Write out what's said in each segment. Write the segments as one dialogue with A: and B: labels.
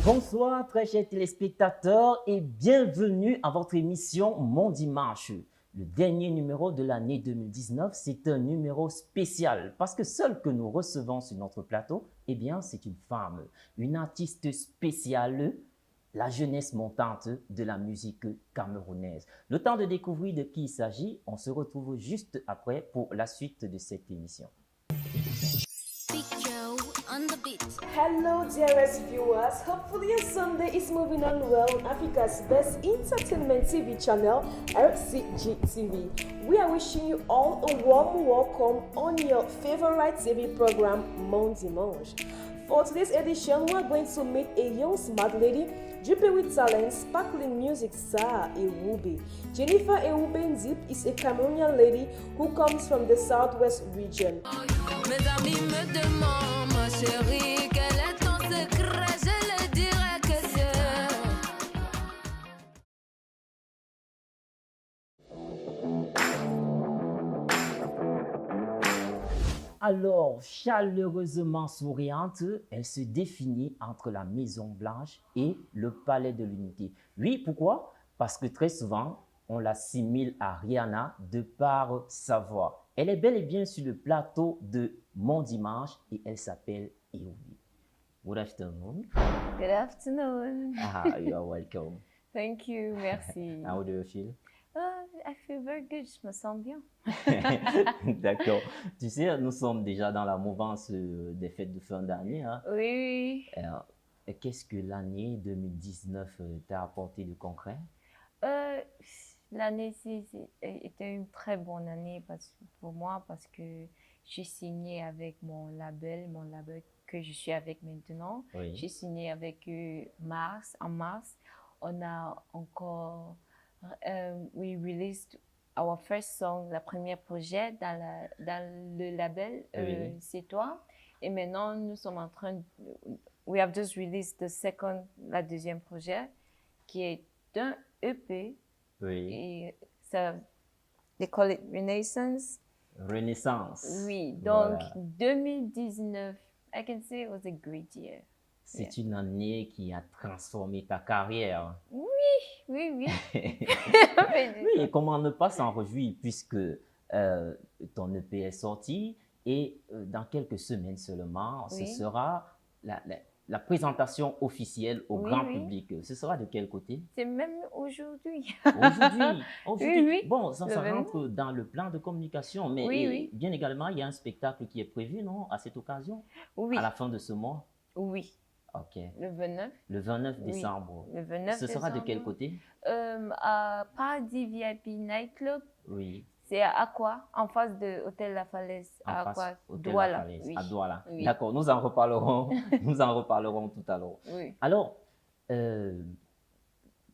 A: Bonsoir très chers téléspectateurs et bienvenue à votre émission Mon Dimanche. Le dernier numéro de l'année 2019, c'est un numéro spécial parce que celle que nous recevons sur notre plateau, eh bien, c'est une femme, une artiste spéciale, la jeunesse montante de la musique camerounaise. Le temps de découvrir de qui il s'agit, on se retrouve juste après pour la suite de cette émission.
B: Hello, dearest viewers. Hopefully, your Sunday is moving on well on Africa's best entertainment TV channel, RCG TV. We are wishing you all a warm welcome on your favorite TV program, Mon Dimanche. For today's edition, we are going to meet a young smart lady, dripping with talent, sparkling music star Ewubi. Jennifer Ewubi Nzip is a Cameroonian lady who comes from the southwest region.
C: Mes amis me demandent, ma chérie, quel est ton secret? Je leur dirai que c'est...
A: Alors, chaleureusement souriante, elle se définit entre la Maison Blanche et le Palais de l'Unité. Oui, pourquoi? Parce que très souvent, on l'assimile à Rihanna de par sa voix. Elle est bel et bien sur le plateau de Mon Dimanche et elle s'appelle Ewubi. Good afternoon.
D: Good afternoon.
A: You are welcome.
D: Thank you. Merci.
A: How do you feel?
D: I feel very good. Je me sens bien.
A: D'accord. Tu sais, nous sommes déjà dans la mouvance des fêtes de fin d'année. Hein?
D: Oui.
A: Qu'est-ce que l'année 2019 t'a apporté de concret?
D: L'année-ci était une très bonne année pour moi parce que j'ai signé avec mon label que je suis avec maintenant.
A: Oui.
D: J'ai signé avec eux en mars. On a encore... we released our first song, le premier projet dans le label
A: Oui.
D: C'est toi. Et maintenant, nous sommes en train we have just released la deuxième projet qui est un EP.
A: Oui.
D: Et ça, they call it Renaissance.
A: Renaissance.
D: Oui, donc
A: Voilà.
D: 2019, I can say it was a great year.
A: C'est une année qui a transformé ta carrière.
D: Oui, oui.
A: Oui, et comment ne pas s'en réjouir puisque ton EP est sorti et dans quelques semaines seulement, ce
D: Oui.
A: sera la présentation officielle au
D: Oui,
A: grand
D: oui.
A: public. Ce sera de quel côté?
D: C'est même aujourd'hui.
A: Aujourd'hui.
D: Oui.
A: Bon, ça
D: Le 29.
A: rentre dans le plan de communication, mais
D: Oui, oui.
A: bien également, il y a un spectacle qui est prévu, non, à cette occasion,
D: Oui,
A: à la fin de ce mois.
D: oui.
A: Ok.
D: Le 29.
A: Le 29
D: Oui.
A: décembre.
D: Le 29
A: Ce sera de quel
D: décembre.
A: côté?
D: À Paradis VIP Nightclub.
A: Oui.
D: C'est à Aqua, en face de Hôtel La Falaise. À
A: En face,
D: Aqua,
A: Hôtel
D: Douala.
A: La Falaise,
D: Oui.
A: à Douala.
D: Oui.
A: D'accord, nous en reparlerons, nous en reparlerons tout à l'heure.
D: Oui.
A: Alors,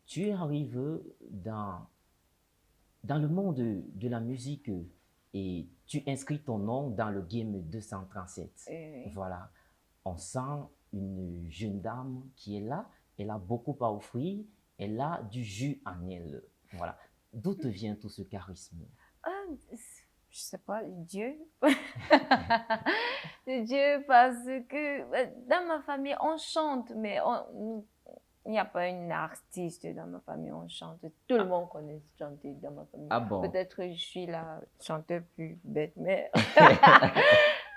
A: tu arrives dans le monde de la musique et tu inscris ton nom dans le game 237.
D: Oui.
A: Voilà, on sent une jeune dame qui est là, elle a beaucoup à offrir, elle a du jus en elle. Voilà, d'où te vient tout ce charisme?
D: Je sais pas, Dieu. Dieu, parce que dans ma famille, on chante, mais il n'y a pas une artiste dans ma famille, on chante. Tout le monde connaît chanter dans ma famille.
A: Ah bon?
D: Peut-être que je suis la chanteuse plus bête, mais...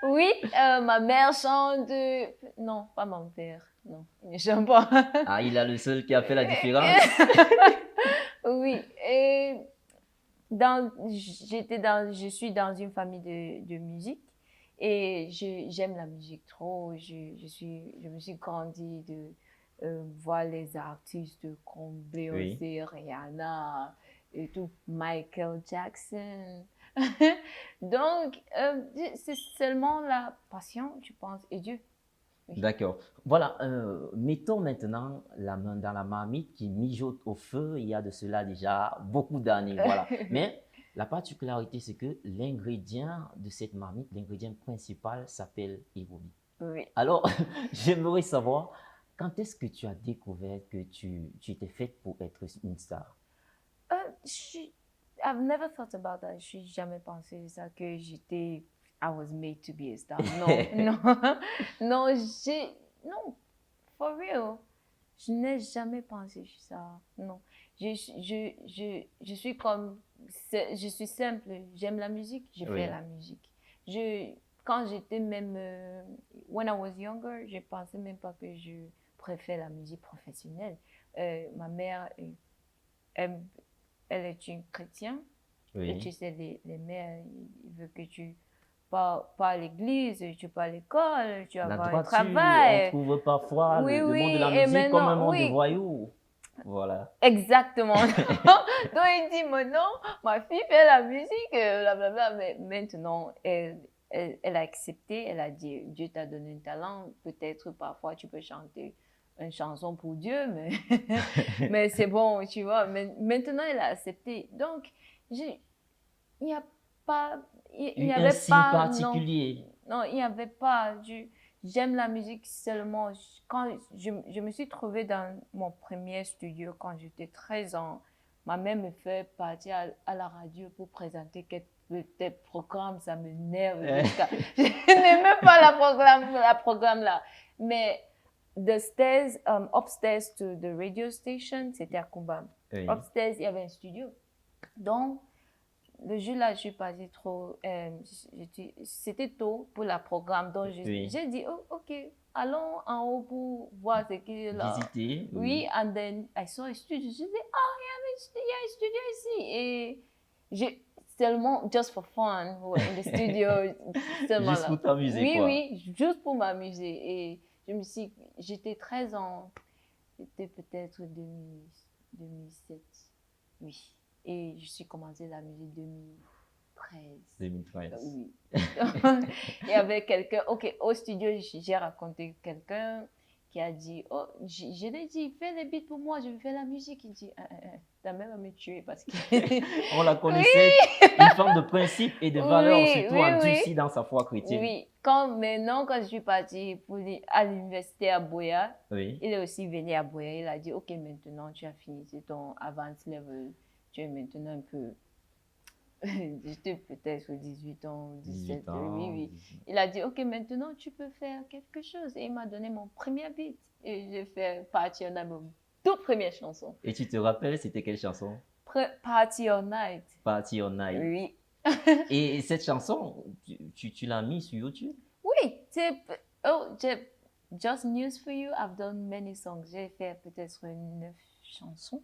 D: Oui, ma mère chante. Non, pas mon père. Non, il ne chante pas.
A: Ah, il a le seul qui a fait la différence?
D: Oui, et je suis dans une famille de musique et j'aime la musique trop. Je me suis grandie de voir les artistes comme Beyoncé, Rihanna et tout, Michael Jackson. Donc, c'est seulement la passion, je pense, et Dieu. Oui.
A: D'accord. Voilà, mettons maintenant la main dans la marmite qui mijote au feu il y a de cela déjà beaucoup d'années. Voilà. Mais la particularité, c'est que l'ingrédient de cette marmite, l'ingrédient principal s'appelle Ewubi.
D: Oui.
A: Alors, j'aimerais savoir, quand est-ce que tu as découvert que tu étais faite pour être une star?
D: I've never thought about that. Je n'ai jamais pensé ça, que j'étais I was made to be a star. Non, non, non, non, for real. Je n'ai jamais pensé ça, non. Je suis comme, je suis simple, j'aime la musique, je fais la musique. Quand j'étais même, when I was younger, je pensais même pas que je préfère la musique professionnelle. Ma mère, elle, elle est une chrétienne. Et tu sais, les mères, ils veulent que tu pas à l'église, tu pas à l'école, tu vas
A: La
D: avoir un
A: droiture,
D: travail.
A: on trouve parfois
D: Oui,
A: le monde de la
D: oui, et
A: musique comme un
D: maintenant,
A: monde de
D: oui,
A: voyous. Voilà.
D: exactement. Donc, il dit, maintenant, ma fille fait la musique, blablabla. Mais maintenant, elle a accepté, elle a dit, Dieu t'a donné un talent, peut-être parfois tu peux chanter une chanson pour Dieu, mais, mais c'est bon, tu vois. Mais maintenant, elle a accepté. Donc, il n'y a pas, il n'y
A: Un
D: avait
A: signe
D: pas, non,
A: particulier.
D: non, il n'y avait pas. J'aime la musique seulement. Quand je me suis trouvée dans mon premier studio quand j'étais 13 ans, ma mère me fait partir à la radio pour présenter quelques programmes. Ça me nerve jusqu'à. Je n'aimais pas la programme là. Mais upstairs to the radio station, c'était à Kumba.
A: Oui.
D: Upstairs, il y avait un studio. Donc, le jour-là, je suis partie trop. C'était tôt pour la programme. Donc, j'ai dit, oh, OK, allons en haut pour voir ce qu'il y a là.
A: Visiter.
D: Oui, and then I saw a studio. Je dis, oh, il y a un studio ici. Et j'ai seulement, just for fun, in the studio. Seulement
A: Juste
D: là.
A: pour t'amuser,
D: Oui,
A: quoi.
D: oui, juste pour m'amuser. Et j'étais 13 ans. C'était peut-être 2007. Oui. Et je suis commencé la musique 2013.
A: 2013.
D: Oui. Il y avait quelqu'un, ok, au studio, j'ai raconté quelqu'un qui a dit, oh, je l'ai dit, fais les beats pour moi, je vais faire la musique. Il dit, ta mère va me tuer parce que...
A: On la connaissait, une femme de principe et de valeur,
D: Oui,
A: surtout
D: oui,
A: endurcie
D: oui.
A: dans sa foi chrétienne.
D: Oui, maintenant, quand je suis partie à l'université à Boya,
A: Oui.
D: il est aussi venu à Boya, il a dit, ok, maintenant tu as fini ton advanced level, tu es maintenant un peu... J'étais peut-être 18 ans, 17 ans, oui, oui. Il a dit, ok, maintenant tu peux faire quelque chose. Et il m'a donné mon premier beat. Et j'ai fait Party All Night, ma toute première chanson.
A: Et tu te rappelles, c'était quelle chanson?
D: Party All Night.
A: Party All Night.
D: Oui.
A: Et cette chanson, tu l'as mise sur YouTube?
D: Oui, Just News for You, I've done many songs. J'ai fait peut-être 9 chansons.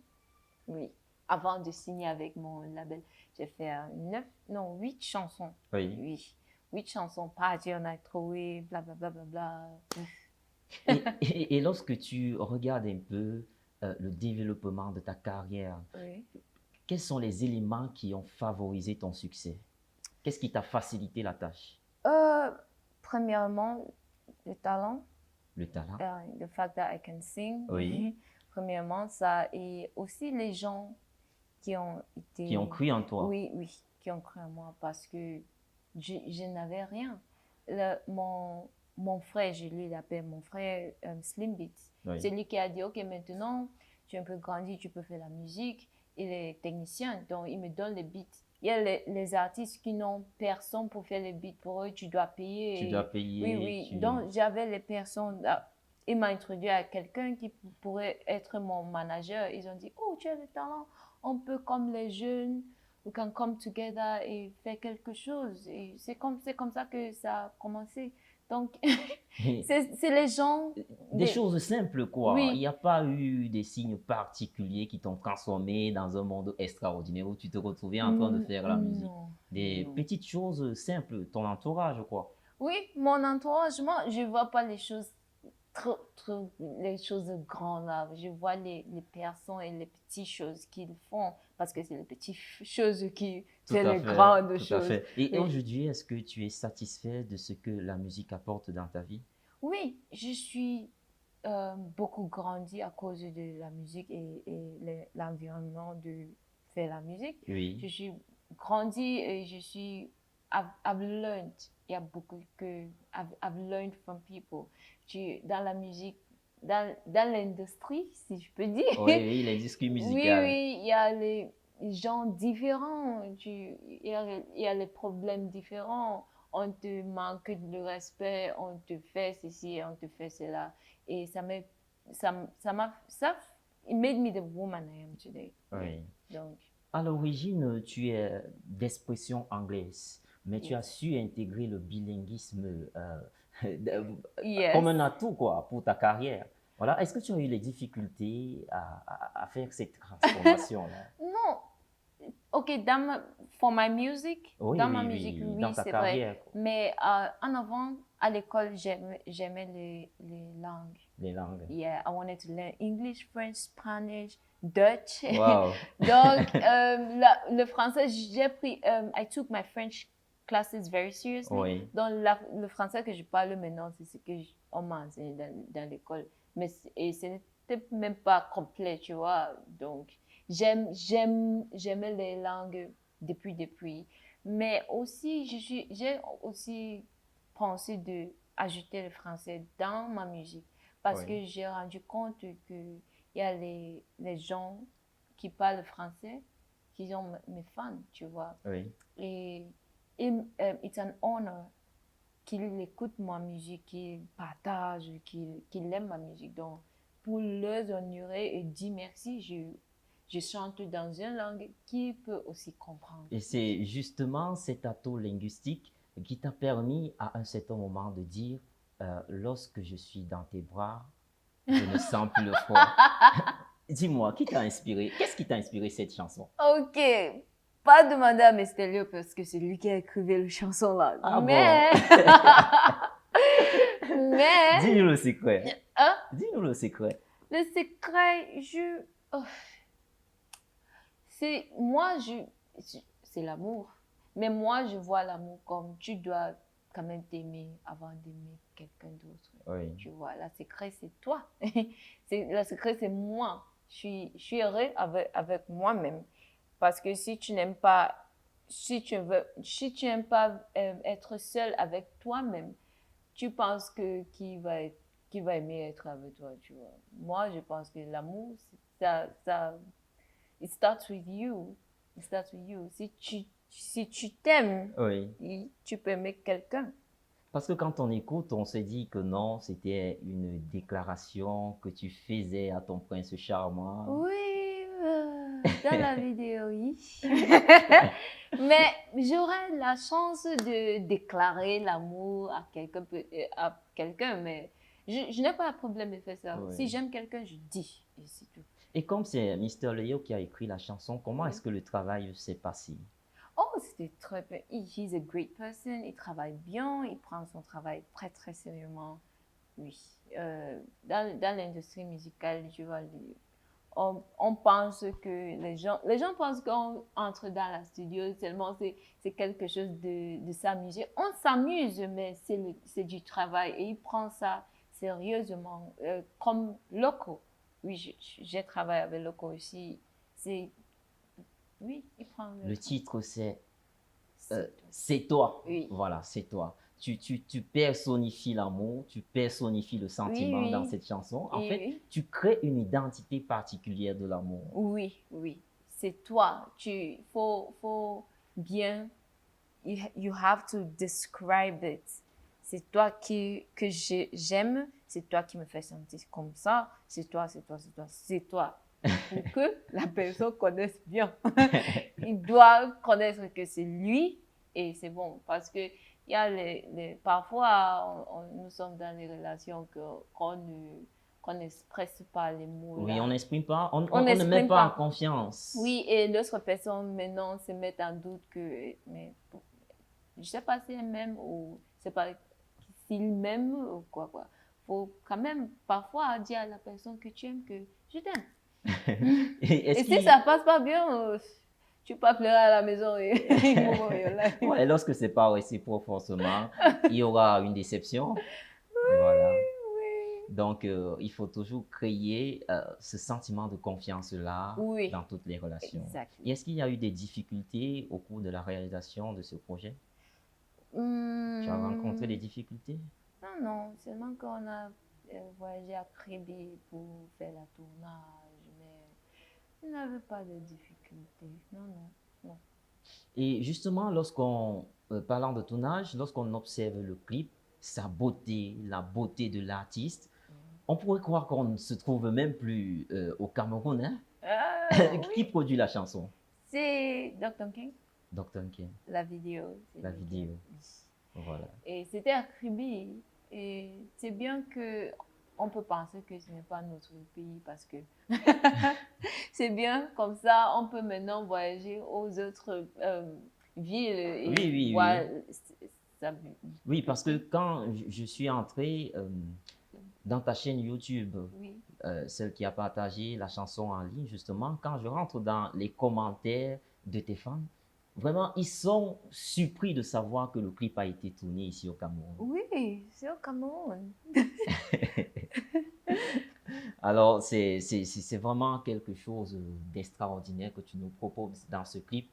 D: Oui. Avant de signer avec mon label, j'ai fait 8 chansons.
A: Oui.
D: Oui. 8 chansons, Party All Night, Troué, blablabla. Bla,
A: bla, bla. Et lorsque tu regardes un peu le développement de ta carrière,
D: oui.
A: Quels sont les éléments qui ont favorisé ton succès? Qu'est-ce qui t'a facilité la tâche?
D: Premièrement, le talent.
A: Le talent.
D: The fact that I can sing.
A: Oui.
D: Premièrement, ça. Et aussi les gens qui ont été...
A: Qui ont cru en toi.
D: Oui, oui, qui ont cru en moi parce que je n'avais rien. Mon frère, je lui l'appelle mon frère Slim Beats. Oui. C'est lui qui a dit, ok, maintenant, tu es un peu grandi, tu peux faire la musique. Il est technicien, donc il me donne les beats. Il y a les artistes qui n'ont personne pour faire les beats pour eux, tu dois payer.
A: Tu dois payer.
D: Oui, oui. Donc j'avais les personnes... Il m'a introduit à quelqu'un qui pourrait être mon manager. Ils ont dit, oh, tu as le talent. On peut, comme les jeunes, we can come together et faire quelque chose. Et c'est comme ça que ça a commencé. Donc, c'est les gens...
A: Des choses simples, quoi.
D: Oui.
A: Il n'y a pas eu des signes particuliers qui t'ont transformé dans un monde extraordinaire où tu te retrouvais en train de faire la musique. Des petites choses simples, ton entourage, quoi.
D: Oui, mon entourage, moi, je ne vois pas les choses les choses grandes là. Je vois les personnes et les petites choses qu'ils font parce que c'est les petites choses qui font les grandes choses.
A: Tout à fait. Et aujourd'hui, est-ce que tu es satisfait de ce que la musique apporte dans ta vie?
D: Oui, je suis beaucoup grandi à cause de la musique et l'environnement de faire la musique.
A: Oui.
D: Je suis grandi et I've learned. Il y a beaucoup que I've learned from people. Dans la musique, dans l'industrie, si je peux dire.
A: Oui, l'industrie musicale.
D: Oui, il y a les gens différents. Il y a les problèmes différents. On te manque de respect, on te fait ceci, on te fait cela. Et ça m'est ça, it made me the woman I am today.
A: Oui.
D: Donc,
A: À l'origine, tu es d'expression anglaise, mais tu as
D: Yes.
A: su intégrer le bilinguisme
D: yes.
A: comme un atout quoi, pour ta carrière. Voilà. Est-ce que tu as eu les difficultés à faire cette transformation-là?
D: Non, ok, for my music,
A: Oui,
D: dans
A: oui,
D: ma
A: oui,
D: musique,
A: dans
D: oui,
A: ta
D: c'est vrai.
A: carrière, quoi,
D: Mais en avant, à l'école, j'aimais les langues.
A: les langues.
D: Yeah, I wanted to learn English, French, Spanish, Dutch.
A: Wow.
D: Donc, le français, j'ai pris, I took my French classes very seriously.
A: Oui.
D: Donc, le français que je parle maintenant, c'est ce on m'a enseigné dans l'école. Et ce n'était même pas complet, tu vois. Donc, j'aimais les langues depuis. Mais aussi, j'ai aussi pensé d'ajouter le français dans ma musique. Parce
A: Oui.
D: que j'ai rendu compte qu'il y a les gens qui parlent français qui sont mes fans, tu vois.
A: Oui.
D: Et it's an honor qu'ils écoutent ma musique, qu'ils partagent, qu'ils aiment ma musique. Donc, pour leur honorer et dire merci, je chante dans une langue qu'ils peuvent aussi comprendre.
A: Et c'est justement cet atout linguistique qui t'a permis à un certain moment de dire lorsque je suis dans tes bras, je ne sens plus le froid. Dis-moi, qui t'a inspiré? Qu'est-ce qui t'a inspiré cette chanson?
D: Ok, pas demander à Mestelio parce que c'est lui qui a écrit la chanson là.
A: Ah
D: mais, mais,
A: Dis-nous le secret.
D: hein?
A: Dis-nous le secret.
D: Le secret, c'est l'amour. Mais moi, je vois l'amour comme tu dois quand même t'aimer avant d'aimer quelqu'un d'autre.
A: Oui.
D: Tu vois, le secret, c'est toi. Le secret, c'est moi. Je suis heureux avec moi-même. Parce que si tu n'aimes pas, si tu n'aimes pas être seul avec toi-même, tu penses que qui va aimer être avec toi, tu vois. Moi, je pense que l'amour, it starts with you. It starts with you. Si tu t'aimes,
A: Oui.
D: tu peux aimer quelqu'un.
A: Parce que quand on écoute, on se dit que non, c'était une déclaration que tu faisais à ton prince charmant.
D: Oui, dans la vidéo, oui. Mais j'aurais la chance de déclarer l'amour à quelqu'un, mais je n'ai pas de problème de faire ça.
A: Oui.
D: Si j'aime quelqu'un, je dis, et c'est tout.
A: Et comme c'est Mr. Leo qui a écrit la chanson, comment est-ce que le travail s'est passé?
D: Oh, c'était très bien. He's a great person. Il travaille bien. Il prend son travail très, très sérieusement. Oui. Dans l'industrie musicale, tu vois, on pense que les gens pensent qu'on entre dans la studio seulement c'est quelque chose de s'amuser. On s'amuse, mais c'est du travail et il prend ça sérieusement. Comme Loco. Oui, j'ai travaillé avec Loco aussi. Oui, il prend
A: Le titre, c'est toi.
D: Oui.
A: Voilà, c'est toi. Tu personnifies l'amour, tu personnifies le sentiment
D: Oui, oui.
A: dans cette chanson. En
D: Et
A: fait,
D: oui.
A: tu crées une identité particulière de l'amour.
D: Oui, oui. C'est toi. Faut bien. You have to describe it. C'est toi que j'aime. C'est toi qui me fais sentir comme ça. C'est toi. Pour que la personne connaisse bien. Il doit connaître que c'est lui et c'est bon. Parce que il y a parfois, nous sommes dans des relations qu'on n'expresse pas les mots.
A: Oui,
D: là.
A: on n'exprime pas, on ne
D: n'exprime
A: met pas en
D: pas.
A: confiance.
D: Oui, et l'autre personne maintenant se met en doute que, mais je sais pas si elle m'aime ou je sais pas s'il m'aime ou quoi. Faut quand même parfois dire à la personne que tu aimes que je t'aime. Et si ça passe pas bien, tu peux pleurer à la maison et
A: Ouais, lorsque c'est pas réciproque forcément, il y aura une déception. Voilà. Donc, il faut toujours créer ce sentiment de confiance-là dans toutes les relations.
D: Exactement.
A: Et est-ce qu'il y a eu des difficultés au cours de la réalisation de ce projet? Tu as rencontré des difficultés?
D: Non, seulement qu'on a voyagé à Kribi pour faire la tournage, mais il n'avait pas de difficultés. Non.
A: Et justement, parlant de tournage, lorsqu'on observe le clip, sa beauté, la beauté de l'artiste, On pourrait croire qu'on ne se trouve même plus au Cameroun, hein? Qui
D: Oui,
A: produit la chanson?
D: c'est Dr. King,
A: Dr. King,
D: la vidéo. C'est
A: la
D: lui
A: vidéo.
D: Oui.
A: Voilà.
D: Et c'était à Kribi. Et c'est bien que on peut penser que ce n'est pas notre pays parce que c'est bien comme ça, on peut maintenant voyager aux autres villes et
A: Oui, oui,
D: voir
A: oui.
D: ça.
A: Oui, parce que quand je suis entré dans ta chaîne YouTube,
D: Oui.
A: celle qui a partagé la chanson en ligne, justement, quand je rentre dans les commentaires de tes fans, vraiment, ils sont surpris de savoir que le clip a été tourné ici au Cameroun.
D: Oui, c'est au Cameroun.
A: Alors, c'est vraiment quelque chose d'extraordinaire que tu nous proposes dans ce clip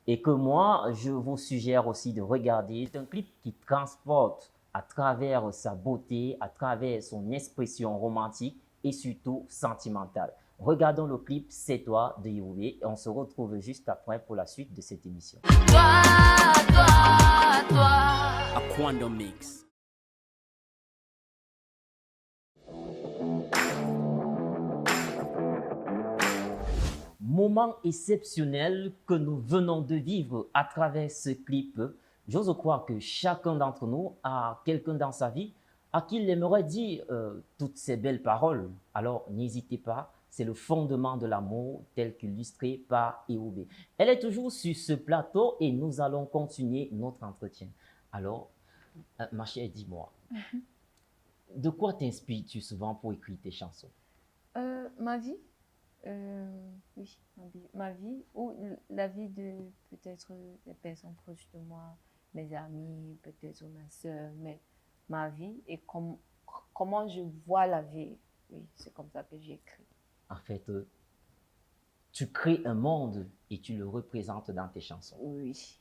A: et que moi, je vous suggère aussi de regarder. C'est un clip qui transporte à travers sa beauté, à travers son expression romantique et surtout sentimentale. Regardons le clip C'est toi de Yoruba et on se retrouve juste après pour la suite de cette émission.
C: Toi.
E: Aquando Mix.
A: Moment exceptionnel que nous venons de vivre à travers ce clip. J'ose croire que chacun d'entre nous a quelqu'un dans sa vie à qui il aimerait dire toutes ces belles paroles. Alors n'hésitez pas, c'est le fondement de l'amour tel qu'illustré par Eobe. Elle est toujours sur ce plateau et nous allons continuer notre entretien. Alors, ma chère, dis-moi, de quoi t'inspires-tu souvent pour écrire tes chansons?
D: Ma vie, oui, ma vie ou la vie de peut-être des personnes proches de moi, mes amis, peut-être ma soeur, mais ma vie et comment je vois la vie. Oui, c'est comme ça que j'écris.
A: En fait, tu crées un monde et tu le représentes dans tes chansons.
D: Oui.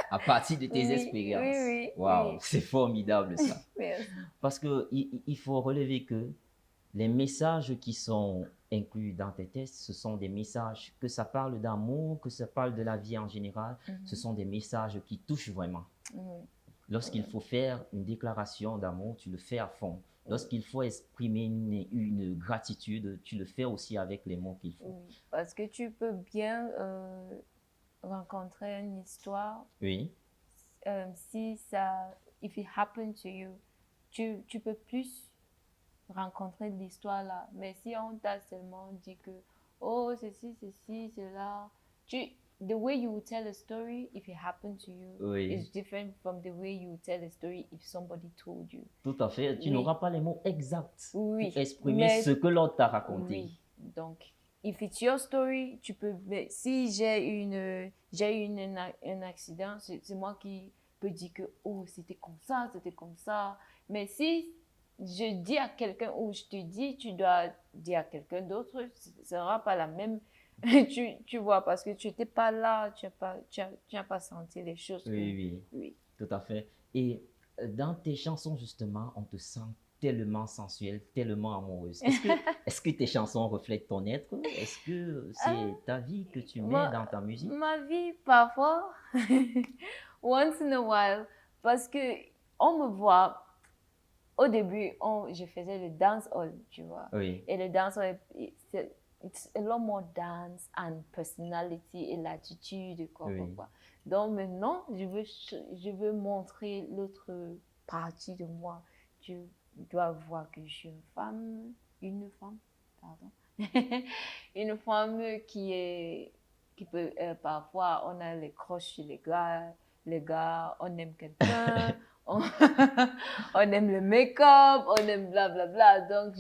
A: À partir de tes
D: Oui,
A: expériences.
D: oui,
A: Waouh,
D: oui.
A: c'est formidable ça.
D: Merci.
A: Parce que il faut relever que les messages qui sont inclus dans tes textes, ce sont des messages que ça parle d'amour, que ça parle de la vie en général. Ce sont des messages qui touchent vraiment.
D: Oui.
A: Lorsqu'il faut faire une déclaration d'amour, tu le fais à fond. Lorsqu'il faut exprimer une gratitude, tu le fais aussi avec les mots qu'il faut.
D: Oui, parce que tu peux bien rencontrer une histoire
A: Oui,
D: si ça, if it happened to you, tu peux plus rencontrer l'histoire là. Mais si on t'a seulement dit que, oh, ceci, cela, the way you would tell a story if it happened to you
A: Oui.
D: is different from the way you would tell a story if somebody told you.
A: tout à fait. Tu
D: Oui.
A: n'auras pas les mots exacts
D: Oui,
A: pour exprimer
D: mais-
A: ce que l'autre t'a raconté.
D: Oui, donc, if it's your story, tu peux. Mais si j'ai eu un accident, c'est moi qui peux dire que oh c'était comme ça. Mais si je dis à quelqu'un ou je te dis, tu dois dire à quelqu'un d'autre, ce ne sera pas la même. tu vois, parce que tu n'étais pas là, tu n'as pas senti les choses.
A: Oui,
D: Oui.
A: tout à fait. Et dans tes chansons, justement, on te sent tellement sensuelle, tellement amoureuse. Est-ce que tes chansons reflètent ton être? Est-ce que c'est ta vie que tu mets dans ta musique?
D: Ma vie, parfois, once in a while, parce que on me voit, au début, je faisais le dance hall, tu vois.
A: Oui,
D: Et le dance hall, it's a lot more dance and personality et l'attitude, quoi.
A: Oui.
D: Donc maintenant, je veux montrer l'autre partie de moi. Tu dois voir que je suis une femme, pardon. Une femme qui peut, parfois, on a les croches chez les gars, on aime quelqu'un, on aime le make-up, on aime blablabla. Donc,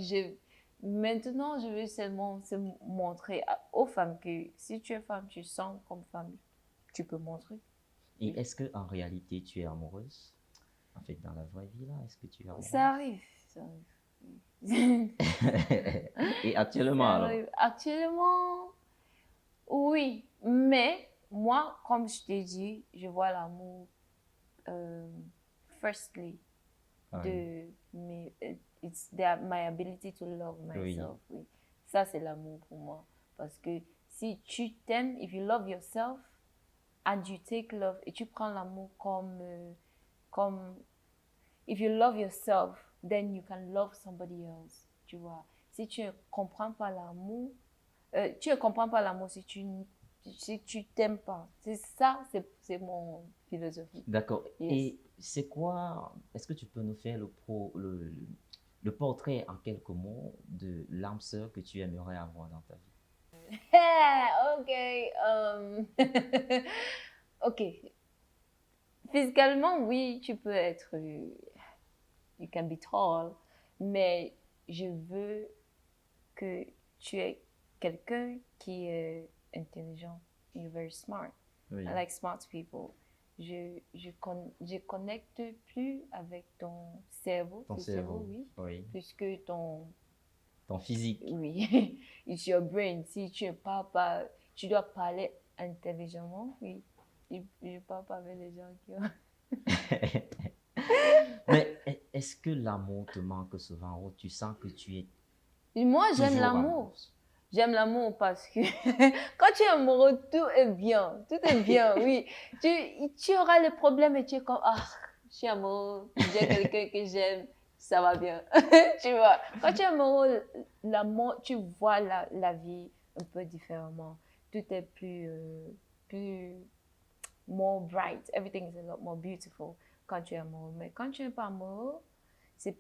D: maintenant, je veux seulement montrer aux femmes que si tu es femme, tu sens comme femme, tu peux montrer.
A: Et est-ce que en réalité tu es amoureuse? En fait, dans la vraie vie, là, est-ce que tu es amoureuse?
D: Ça arrive.
A: Et actuellement, alors?
D: Actuellement, oui. Mais moi, comme je t'ai dit, je vois l'amour, firstly,
A: Ah oui.
D: it's my ability to love myself. Oui. Ça, c'est l'amour pour moi. Parce que si tu t'aimes, if you love yourself, and you take love, et tu prends l'amour comme if you love yourself, then you can love somebody else. tu vois. Si tu ne comprends pas l'amour, tu ne comprends pas l'amour si tu t'aimes pas. C'est ça, c'est mon philosophie.
A: D'accord.
D: Yes.
A: Et c'est quoi, est-ce que tu peux nous faire le portrait en quelques mots de l'âme sœur que tu aimerais avoir dans ta vie?
D: Ok. Ok. Physiquement, oui, tu peux être. You can be tall, mais je veux que tu es quelqu'un qui est intelligent. You're very smart.
A: Oui.
D: I like smart people. Je connecte plus avec ton cerveau.
A: Ton cerveau,
D: oui.
A: oui.
D: Plus que ton
A: physique.
D: Oui, it's your brain. Si tu ne parles pas, tu dois parler intelligemment. Oui, je ne parle pas avec les gens qui ont...
A: Mais est-ce que l'amour te manque souvent ou tu sens que tu es
D: Moi, j'aime
A: toujours
D: l'amour.
A: amoureuse?
D: J'aime l'amour parce que quand tu es amoureux, tout est bien. Tout est bien, oui. Tu auras les problèmes et tu es comme, ah, je suis amoureux, j'ai quelqu'un que j'aime, ça va bien. Tu vois, quand tu es amoureux, l'amour, tu vois la vie un peu différemment. Tout est plus more bright. Everything is a lot more beautiful quand tu es amoureux. Mais quand tu n'es pas amoureux, c'est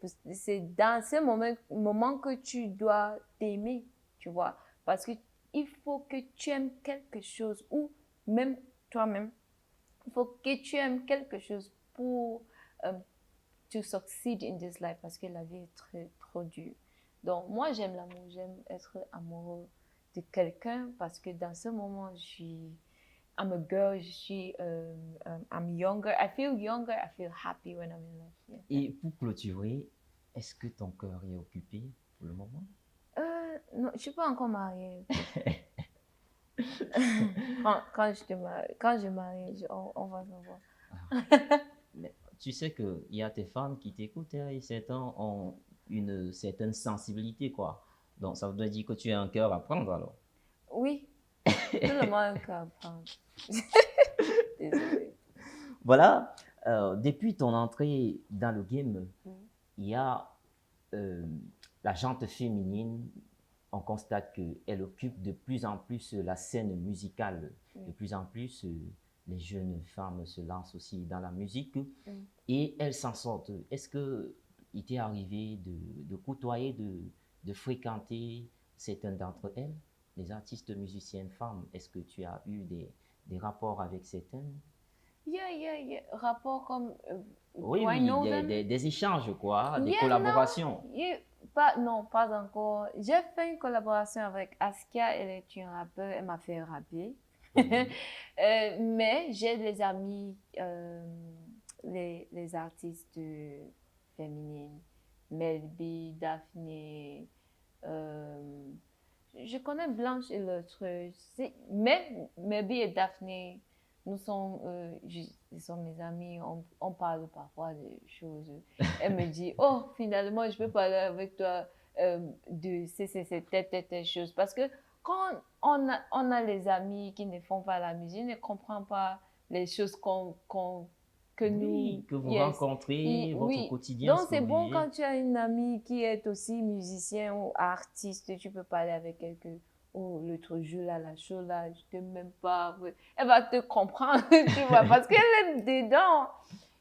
D: dans ce moment que tu dois t'aimer, tu vois. Parce que il faut que tu aimes quelque chose ou même toi-même, il faut que tu aimes quelque chose pour to succeed in this life parce que la vie est trop dure. Donc, moi, j'aime l'amour. J'aime être amoureux de quelqu'un parce que dans ce moment, I'm a girl, I'm younger. I feel younger, I feel happy when I'm in love. Yeah.
A: Et pour clôturer, est-ce que ton cœur est occupé pour le moment?
D: Non, je ne suis pas encore mariée. quand je marie, on va savoir.
A: Mais tu sais qu'il y a tes fans qui t'écoutent hein, et certains ont une certaine sensibilité, quoi. Donc, ça veut dire que tu as un cœur à prendre, alors.
D: Oui, tout le monde a un cœur à prendre. Désolée.
A: Voilà, depuis ton entrée dans le game, il y a la gente féminine, on constate qu'elle occupe de plus en plus la scène musicale. De plus en plus, les jeunes femmes se lancent aussi dans la musique et elles s'en sortent. Est-ce qu'il t'est arrivé de côtoyer, de fréquenter certaines d'entre elles, les artistes musiciennes femmes? Est-ce que tu as eu des rapports avec certaines?
D: Yeah. Rapport comme...
A: Oui, des échanges, quoi, des
D: Yeah,
A: collaborations.
D: Non, pas encore. J'ai fait une collaboration avec Askia, elle est une rappeuse, elle m'a fait rapper. Mais j'ai des amis, les artistes féminines, Melby, Daphné, je connais Blanche et l'autre. Mais Melby et Daphné, ils sont mes amis, on parle parfois de choses. Elle me dit, oh, finalement, je peux parler avec toi de telle chose. Parce que quand on a les amis qui ne font pas la musique, ils ne comprennent pas les choses que nous...
A: que vous rencontrez, votre quotidien.
D: Donc, c'est bon quand tu as une amie qui est aussi musicien ou artiste, tu peux parler avec quelqu'un. Oh, l'autre jour, là, la chose, là, je t'aime même pas. Elle va te comprendre, tu vois, parce qu'elle est dedans.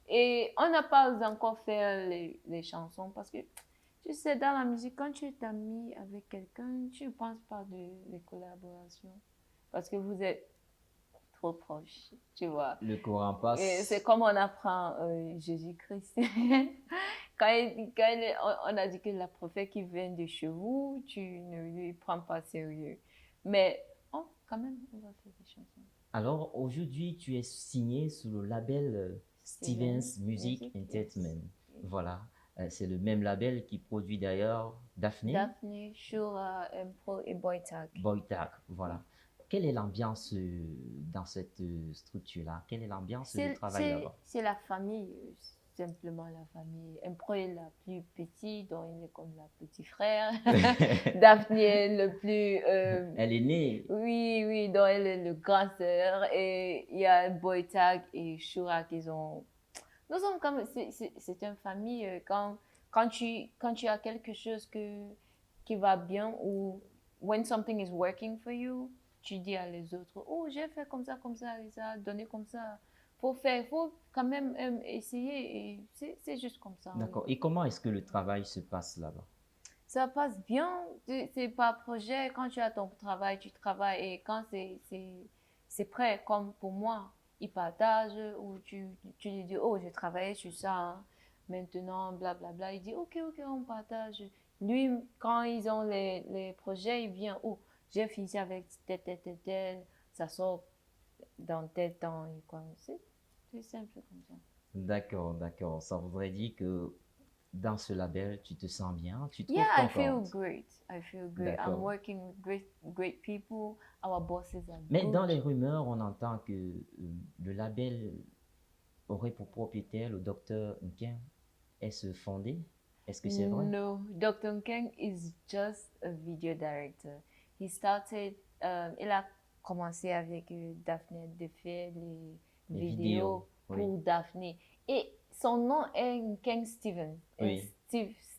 D: Et on n'a pas encore fait les chansons parce que, tu sais, dans la musique, quand tu es ami avec quelqu'un, tu ne penses pas des collaborations parce que vous êtes trop proches, tu vois.
A: Le courant passe.
D: C'est comme on apprend Jésus-Christ. On a dit que la prophète qui vient de chez vous, tu ne lui prends pas sérieux. Mais quand même, on va faire des chansons.
A: Alors, aujourd'hui, tu es signé sous le label Stevens Music Entertainment. Yes. Voilà, c'est le même label qui produit d'ailleurs Daphné.
D: Daphné, Shura, Impro et Boytag.
A: Boytag, voilà. Quelle est l'ambiance dans cette structure-là? Quelle est l'ambiance de travail là-bas?
D: C'est la famille, simplement la famille. Impro est la plus petite, donc il est comme la petit frère. Daphné est le plus...
A: Elle est née.
D: Oui, donc elle est le grand sœur. Et il y a Boytag et Shura qui sont... Nous sommes comme... C'est une famille. Quand tu as quelque chose que qui va bien ou when something is working for you, tu dis à les autres, oh, j'ai fait comme ça, et ça, donné comme ça. Faut quand même essayer et c'est juste comme ça. Oui.
A: D'accord. Et comment est-ce que le travail se passe là-bas?
D: Ça passe bien, c'est par projet. Quand tu as ton travail, tu travailles et quand c'est prêt, comme pour moi, il partage ou tu lui dis, oh, j'ai travaillé sur ça, hein. Maintenant, blablabla. Il dit, ok, on partage. Lui, quand ils ont les projets, il vient, oh, j'ai fini ça avec tel, ça sort dans tel temps. Et quoi. C'est simple comme ça.
A: D'accord, d'accord. Ça voudrait dire que dans ce label, tu te sens bien, tu trouves
D: Yeah,
A: ton
D: I feel
A: compte.
D: great. I feel great. I'm
A: D'accord.
D: working with great people. Our bosses are
A: Mais
D: good.
A: dans les rumeurs, on entend que le label aurait pour propriétaire le docteur Nkem. Est-ce fondé? Est-ce que c'est vrai?
D: No, Dr. Kang is just a video director. He started, il a commencé avec Daphne de faire les
A: Les
D: vidéos
A: vidéos,
D: pour Daphne. Et son nom est Kang Steven.
A: Oui.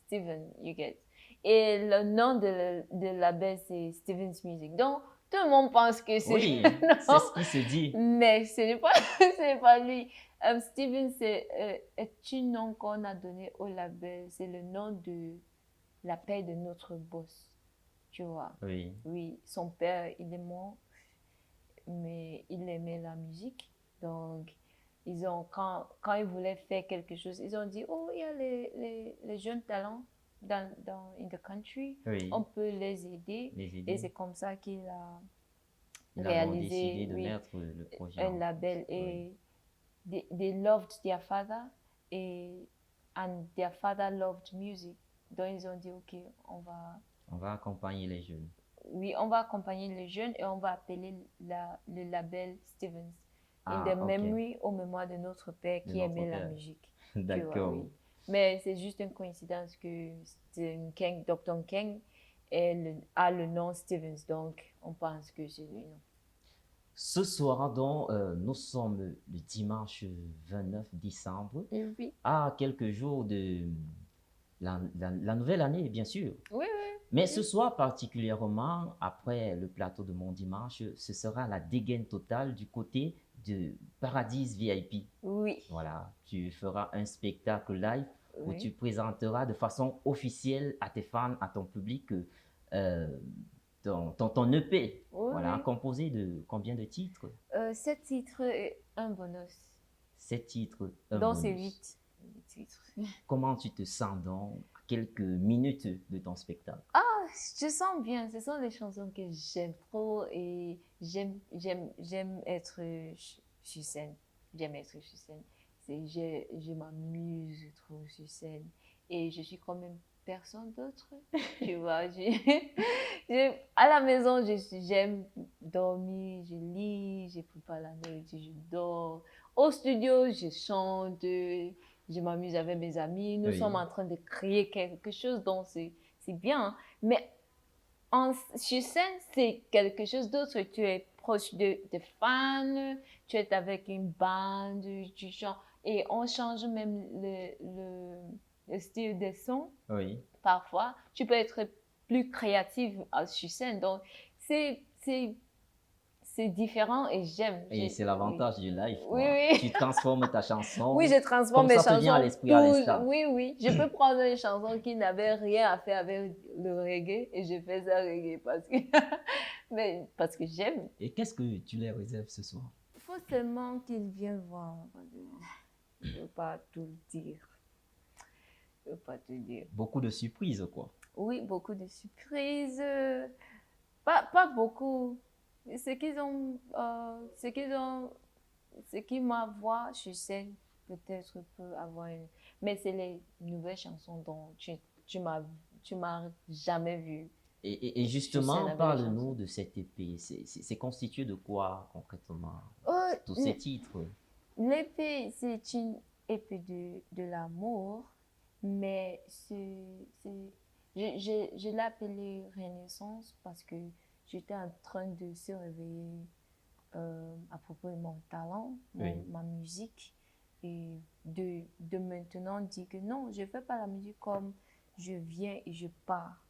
D: Steven, you get. Et le nom de label, c'est Steven's Music. Donc, tout le monde pense que c'est
A: Oui,
D: non.
A: c'est ce qui se dit.
D: Mais ce n'est pas, ce n'est pas lui. Steven, est un nom qu'on a donné au label. C'est le nom de la père de notre boss. Tu vois.
A: Oui,
D: Oui, son père, il est mort, mais il aimait la musique. Donc, quand ils voulaient faire quelque chose, ils ont dit, oh, il y a les jeunes talents in the country.
A: oui.
D: On peut les aider.
A: Les
D: Et
A: idées.
D: c'est comme ça qu'il a
A: Ils ont
D: réalisé,
A: décidé de
D: oui,
A: mettre le projet
D: un
A: en
D: label.
A: place.
D: Et they loved their father and their father loved music. Donc ils ont dit, ok,
A: On va accompagner les jeunes.
D: oui, on va accompagner les jeunes et on va appeler le label Stevens.
A: Ah,
D: In the
A: ok.
D: memory, au mémoire de notre père
A: De
D: qui
A: notre
D: aimait la
A: père.
D: musique. Tu vois,
A: D'accord.
D: oui. Mais c'est juste une coïncidence que Dr. Kang a le nom Stevens, donc on pense que c'est lui. Non?
A: Ce soir, donc, nous sommes le dimanche 29 décembre,
D: Oui.
A: à quelques jours de la nouvelle année, bien sûr.
D: Oui.
A: Mais ce soir particulièrement, après le plateau de Mon Dimanche, ce sera la dégaine totale du côté de Paradise VIP.
D: Oui.
A: Voilà, tu feras un spectacle live où
D: Oui.
A: tu présenteras de façon officielle à tes fans, à ton public, ton EP.
D: Oui,
A: Voilà,
D: oui.
A: composé de combien de titres?
D: 7 titres et un bonus.
A: 7 titres, un
D: Donc c'est
A: bonus.
D: 8 titres.
A: Comment tu te sens donc à quelques minutes de ton spectacle?
D: Je sens bien, ce sont des chansons que j'aime trop et j'aime être sur scène. J'aime être sur scène. Je m'amuse trop sur scène et je suis comme même personne d'autre. Tu vois, à la maison, j'aime dormir, je lis, je prépare la nourriture, je dors. Au studio, je chante, je m'amuse avec mes amis. Nous
A: Oui.
D: sommes en train de créer quelque chose, donc c'est bien. Mais sur scène, c'est quelque chose d'autre. Tu es proche de fans, tu es avec une bande, tu chantes. Et on change même le style des sons.
A: Oui.
D: Parfois, tu peux être plus créative sur scène. Donc, c'est différent et j'aime.
A: Et c'est l'avantage du live.
D: Oui,
A: quoi.
D: oui.
A: Tu transformes ta chanson.
D: Oui, je transforme mes
A: Comme ça te
D: chansons.
A: vient à l'esprit à l'instant.
D: Oui. Je peux prendre une chanson qui n'avait rien à faire avec le reggae et je fais ça reggae parce que j'aime.
A: Et qu'est-ce que tu les réserves ce soir?
D: Il faut seulement qu'ils viennent voir. Je ne veux pas tout dire.
A: Beaucoup de surprises, quoi.
D: Oui, beaucoup de surprises. Pas beaucoup. Ce qui m'envoie sur scène, peut-être peut avoir une... Mais c'est les nouvelles chansons dont tu m'as jamais vu.
A: Et justement, parle-nous de cette EP. C'est constitué de quoi concrètement? Tous ces titres.
D: L'épée, c'est une épée de l'amour, mais je l'ai appelée Renaissance parce que j'étais en train de se réveiller à propos de mon talent,
A: Oui.
D: ma musique, et de maintenant dire que non, je ne fais pas la musique comme je viens et je pars.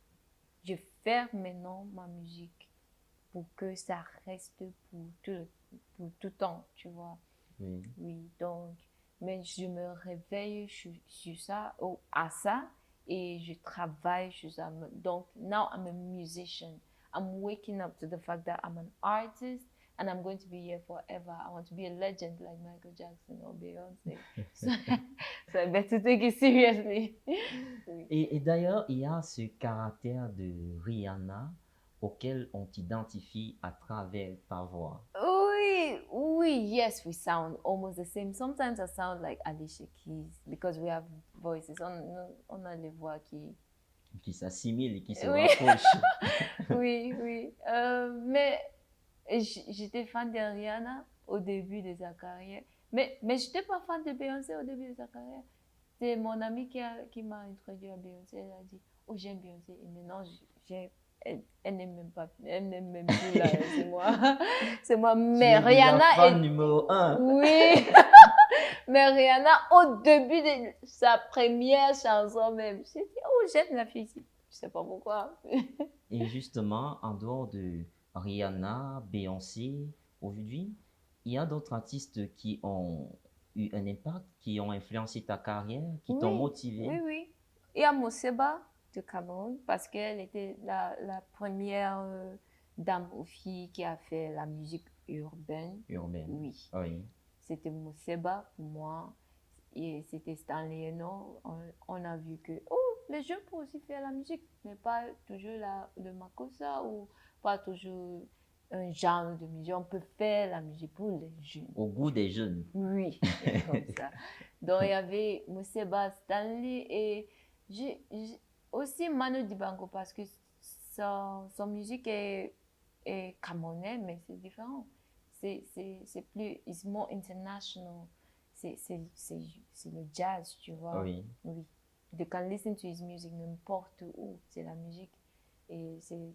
D: je fais maintenant ma musique pour que ça reste pour tout temps, tu vois.
A: Oui.
D: Oui, donc, mais je me réveille sur ça, à ça, et je travaille sur ça. Donc, now I'm a musician. I'm waking up to the fact that I'm an artist and I'm going to be here forever. I want to be a legend like Michael Jackson or Beyoncé. So I better take it seriously. Oui.
A: Et d'ailleurs, il y a ce caractère de Rihanna auquel on t'identifie à travers ta voix.
D: Yes, we sound almost the same. Sometimes I sound like Alicia Keys because we have voices. On a les voix
A: Qui s'assimile et qui se
D: Oui.
A: rapproche.
D: Oui. Mais j'étais fan de Rihanna au début de sa carrière. Mais je n'étais pas fan de Beyoncé au début de sa carrière. C'est mon ami qui m'a introduit à Beyoncé. Elle a dit, oh, j'aime Beyoncé. Et maintenant, elle n'aime même pas. Elle n'aime même plus là. C'est moi. Mais
A: Tu es déjà
D: Rihanna
A: fan numéro 1.
D: Oui. Mais Rihanna, au début de sa première chanson même, j'ai dit, oh, j'aime la fille. Je sais pas pourquoi.
A: Et justement, en dehors de Rihanna, Beyoncé, aujourd'hui, il y a d'autres artistes qui ont eu un impact, qui ont influencé ta carrière, qui t'ont motivé.
D: Oui. Il y a Moseba de Cameroun, parce qu'elle était la première dame ou fille qui a fait la musique urbaine.
A: Urbaine.
D: Oui.
A: Oui.
D: C'était Moseba pour moi. Et c'était Stanley Eno. On a vu que, oh, les jeunes peuvent aussi faire la musique, mais pas toujours le makossa ou pas toujours un genre de musique. On peut faire la musique pour les jeunes.
A: Au goût des jeunes.
D: Oui, comme ça. Donc, il y avait Moseba, Stanley et aussi Manu Dibango parce que son musique est camerounais, mais c'est différent. C'est plus, it's more international. C'est le jazz, tu vois.
A: Oui.
D: You can listen to his music n'importe où. C'est la musique. Et c'est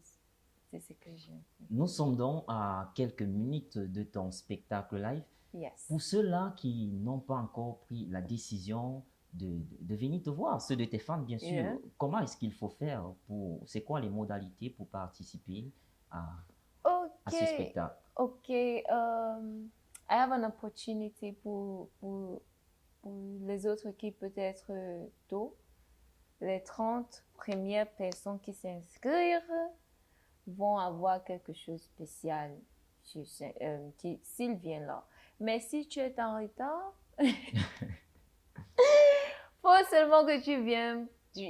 D: ce que j'aime.
A: Nous sommes donc à quelques minutes de ton spectacle live.
D: Yes.
A: Pour ceux-là qui n'ont pas encore pris la décision de venir te voir, ceux de tes fans, bien sûr,
D: Yeah.
A: comment est-ce qu'il faut faire c'est quoi les modalités pour participer à ce spectacle?
D: Okay. I have an opportunity pour les autres qui peut-être tôt. Les 30 premières personnes qui s'inscrivent vont avoir quelque chose de spécial s'ils viennent là. Mais si tu es en retard, faut seulement que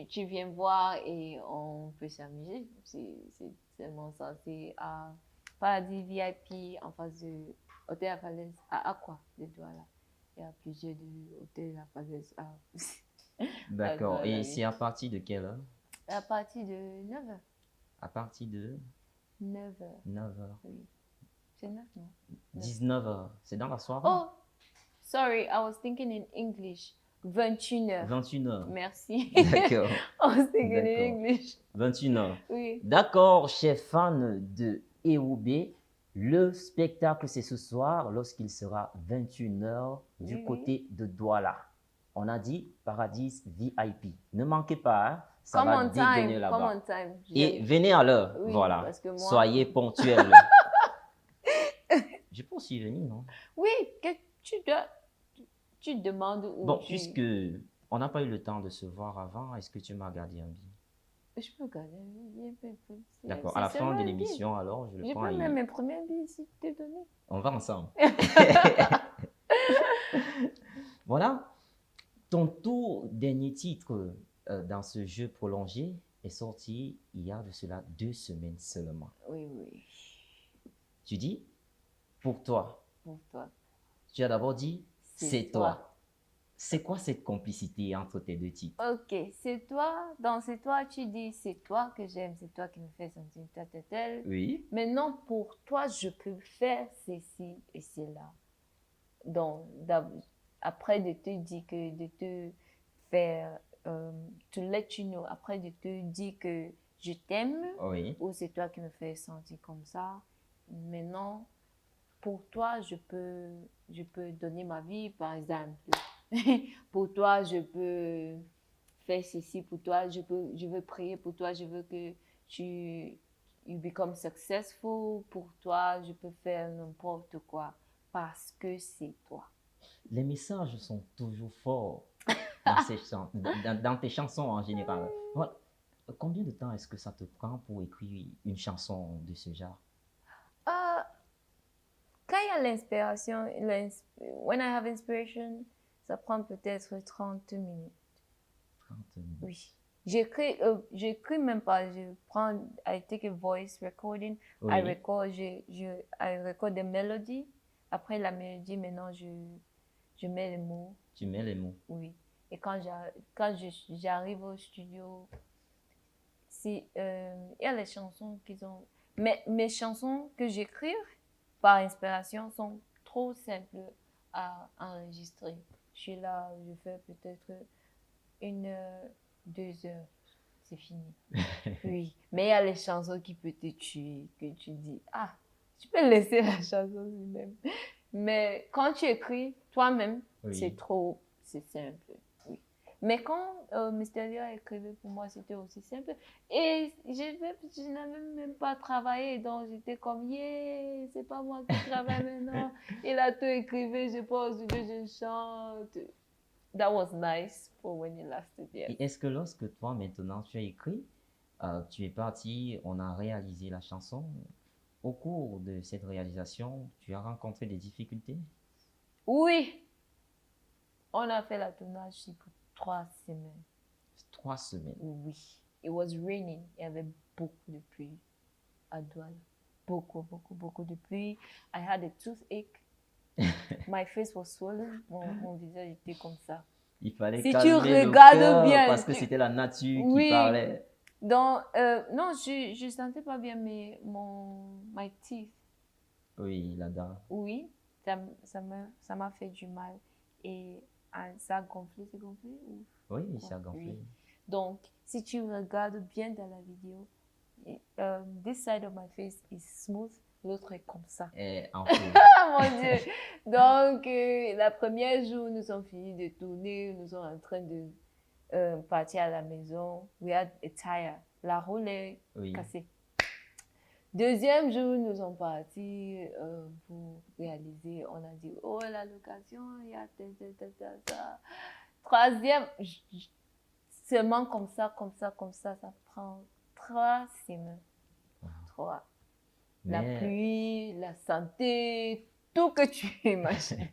D: tu viens voir et on peut s'amuser. C'est seulement ça. C'est à Paradis VIP en face de Hôtel La Falaise, à Aqua, de Douala. Il y a plusieurs hôtels La Falaise.
A: D'accord.
D: Voilà,
A: Et
D: oui.
A: c'est à partir de quelle heure?
D: À partir de 9h.
A: À partir de
D: 9h.
A: 9h.
D: Oui. C'est 9, non?
A: 19h. C'est dans la soirée?
D: Oh, sorry, I was thinking in English. 21h.
A: 21h.
D: Merci.
A: D'accord.
D: I was thinking in
A: D'accord.
D: English.
A: 21h.
D: Oui.
A: D'accord, chers fans de Eoubé, le spectacle c'est ce soir lorsqu'il sera 21h du
D: Oui.
A: côté de Douala. On a dit Paradis VIP. Ne manquez pas, hein, ça
D: Come
A: va
D: on
A: dégainer
D: time.
A: là-bas.
D: Come on time.
A: Et venez à l'heure,
D: Oui,
A: voilà.
D: parce que moi-
A: Soyez ponctuels. Je peux aussi venir, non?
D: Oui, que tu demandes où
A: Bon,
D: tu...
A: puisque on n'a pas eu le temps de se voir avant, est-ce que tu m'as gardé un billet?
D: Je peux regarder.
A: D'accord, à la fin de l'émission, alors, je le
D: Je
A: prends
D: peux
A: et
D: même mes premiers billets si tu t'es donné.
A: on va ensemble. Voilà, ton tout dernier titre dans ce jeu prolongé est sorti il y a de cela 2 semaines seulement.
D: Oui.
A: Tu dis, pour toi.
D: Pour toi.
A: Tu as d'abord dit,
D: C'est
A: c'est
D: toi.
A: toi. C'est quoi cette complicité entre tes deux titres?
D: Ok, c'est toi. Dans c'est toi, tu dis c'est toi que j'aime, c'est toi qui me fais sentir tel.
A: Oui.
D: Maintenant, pour toi, je peux faire ceci et cela. Donc, après de te dire que, de te faire, to let you know, après de te dire que je t'aime,
A: Oui.
D: ou c'est toi qui me fais sentir comme ça, maintenant, pour toi, je peux donner ma vie, par exemple. Pour toi, je peux faire ceci pour toi, je veux prier pour toi, je veux que you become successful. Pour toi, je peux faire n'importe quoi parce que c'est toi.
A: Les messages sont toujours forts dans tes chansons en général. Voilà. Combien de temps est-ce que ça te prend pour écrire une chanson de ce genre?
D: Euh, Quand il y a l'inspiration, when I have inspiration, ça prend peut-être 30 minutes.
A: 30 minutes.
D: Oui. J'écris même pas. I take a voice recording.
A: Oui.
D: I record the melody. Après la mélodie, maintenant, je mets les mots.
A: Tu mets les mots.
D: Oui. Et quand j'arrive au studio, il y a les chansons qu'ils ont. Mais mes chansons que j'écris par inspiration sont trop simples à enregistrer. Je suis là, je fais peut-être 1 heure, 2 heures, c'est fini. Oui, mais il y a les chansons qui peuvent te tuer, que tu dis, ah, tu peux laisser la chanson lui-même. Mais quand tu écris toi-même,
A: Oui.
D: c'est simple. Oui. Mais quand Mysteria écrivait pour moi, c'était aussi simple. Et je n'avais même pas travaillé, donc j'étais comme, yeah, c'est pas moi qui travaille maintenant. Il a tout écrivé, je pense que je chante. That was nice for when you lasted, yes.
A: Et est-ce que lorsque toi, maintenant, tu as écrit, tu es parti, on a réalisé la chanson, au cours de cette réalisation, tu as rencontré des difficultés?
D: Oui, on a fait la tournage pour 3 semaines.
A: 3 semaines.
D: Oui, it was raining. Il y avait beaucoup de pluie à Douala. Beaucoup de pluie. I had a toothache. My face was swollen. Mon visage était comme ça.
A: Il fallait
D: Si tu
A: calmer le
D: regardes
A: cœur
D: bien,
A: parce que c'était la nature
D: Oui.
A: qui parlait.
D: Donc, non, je sentais pas bien my teeth.
A: Oui, là-dedans.
D: Oui, ça m'a fait du mal. Et ça a gonflé, c'est gonflé ou...
A: Oui, ça a gonflé.
D: Oui. Donc, si tu regardes bien dans la vidéo, this side of my face is smooth, l'autre est comme ça.
A: Et en fait,
D: Ah mon Dieu! Donc, la première jour, nous sommes finis de tourner, nous sommes en train de partir à la maison. We had a tire. La roue est
A: oui.
D: cassée. Deuxième jour, nous sommes partis pour réaliser. On a dit, oh, la location, il y a ça. Troisième, seulement comme ça, ça prend 3 semaines. 3. La
A: Mais
D: pluie, la santé, tout que tu imagines.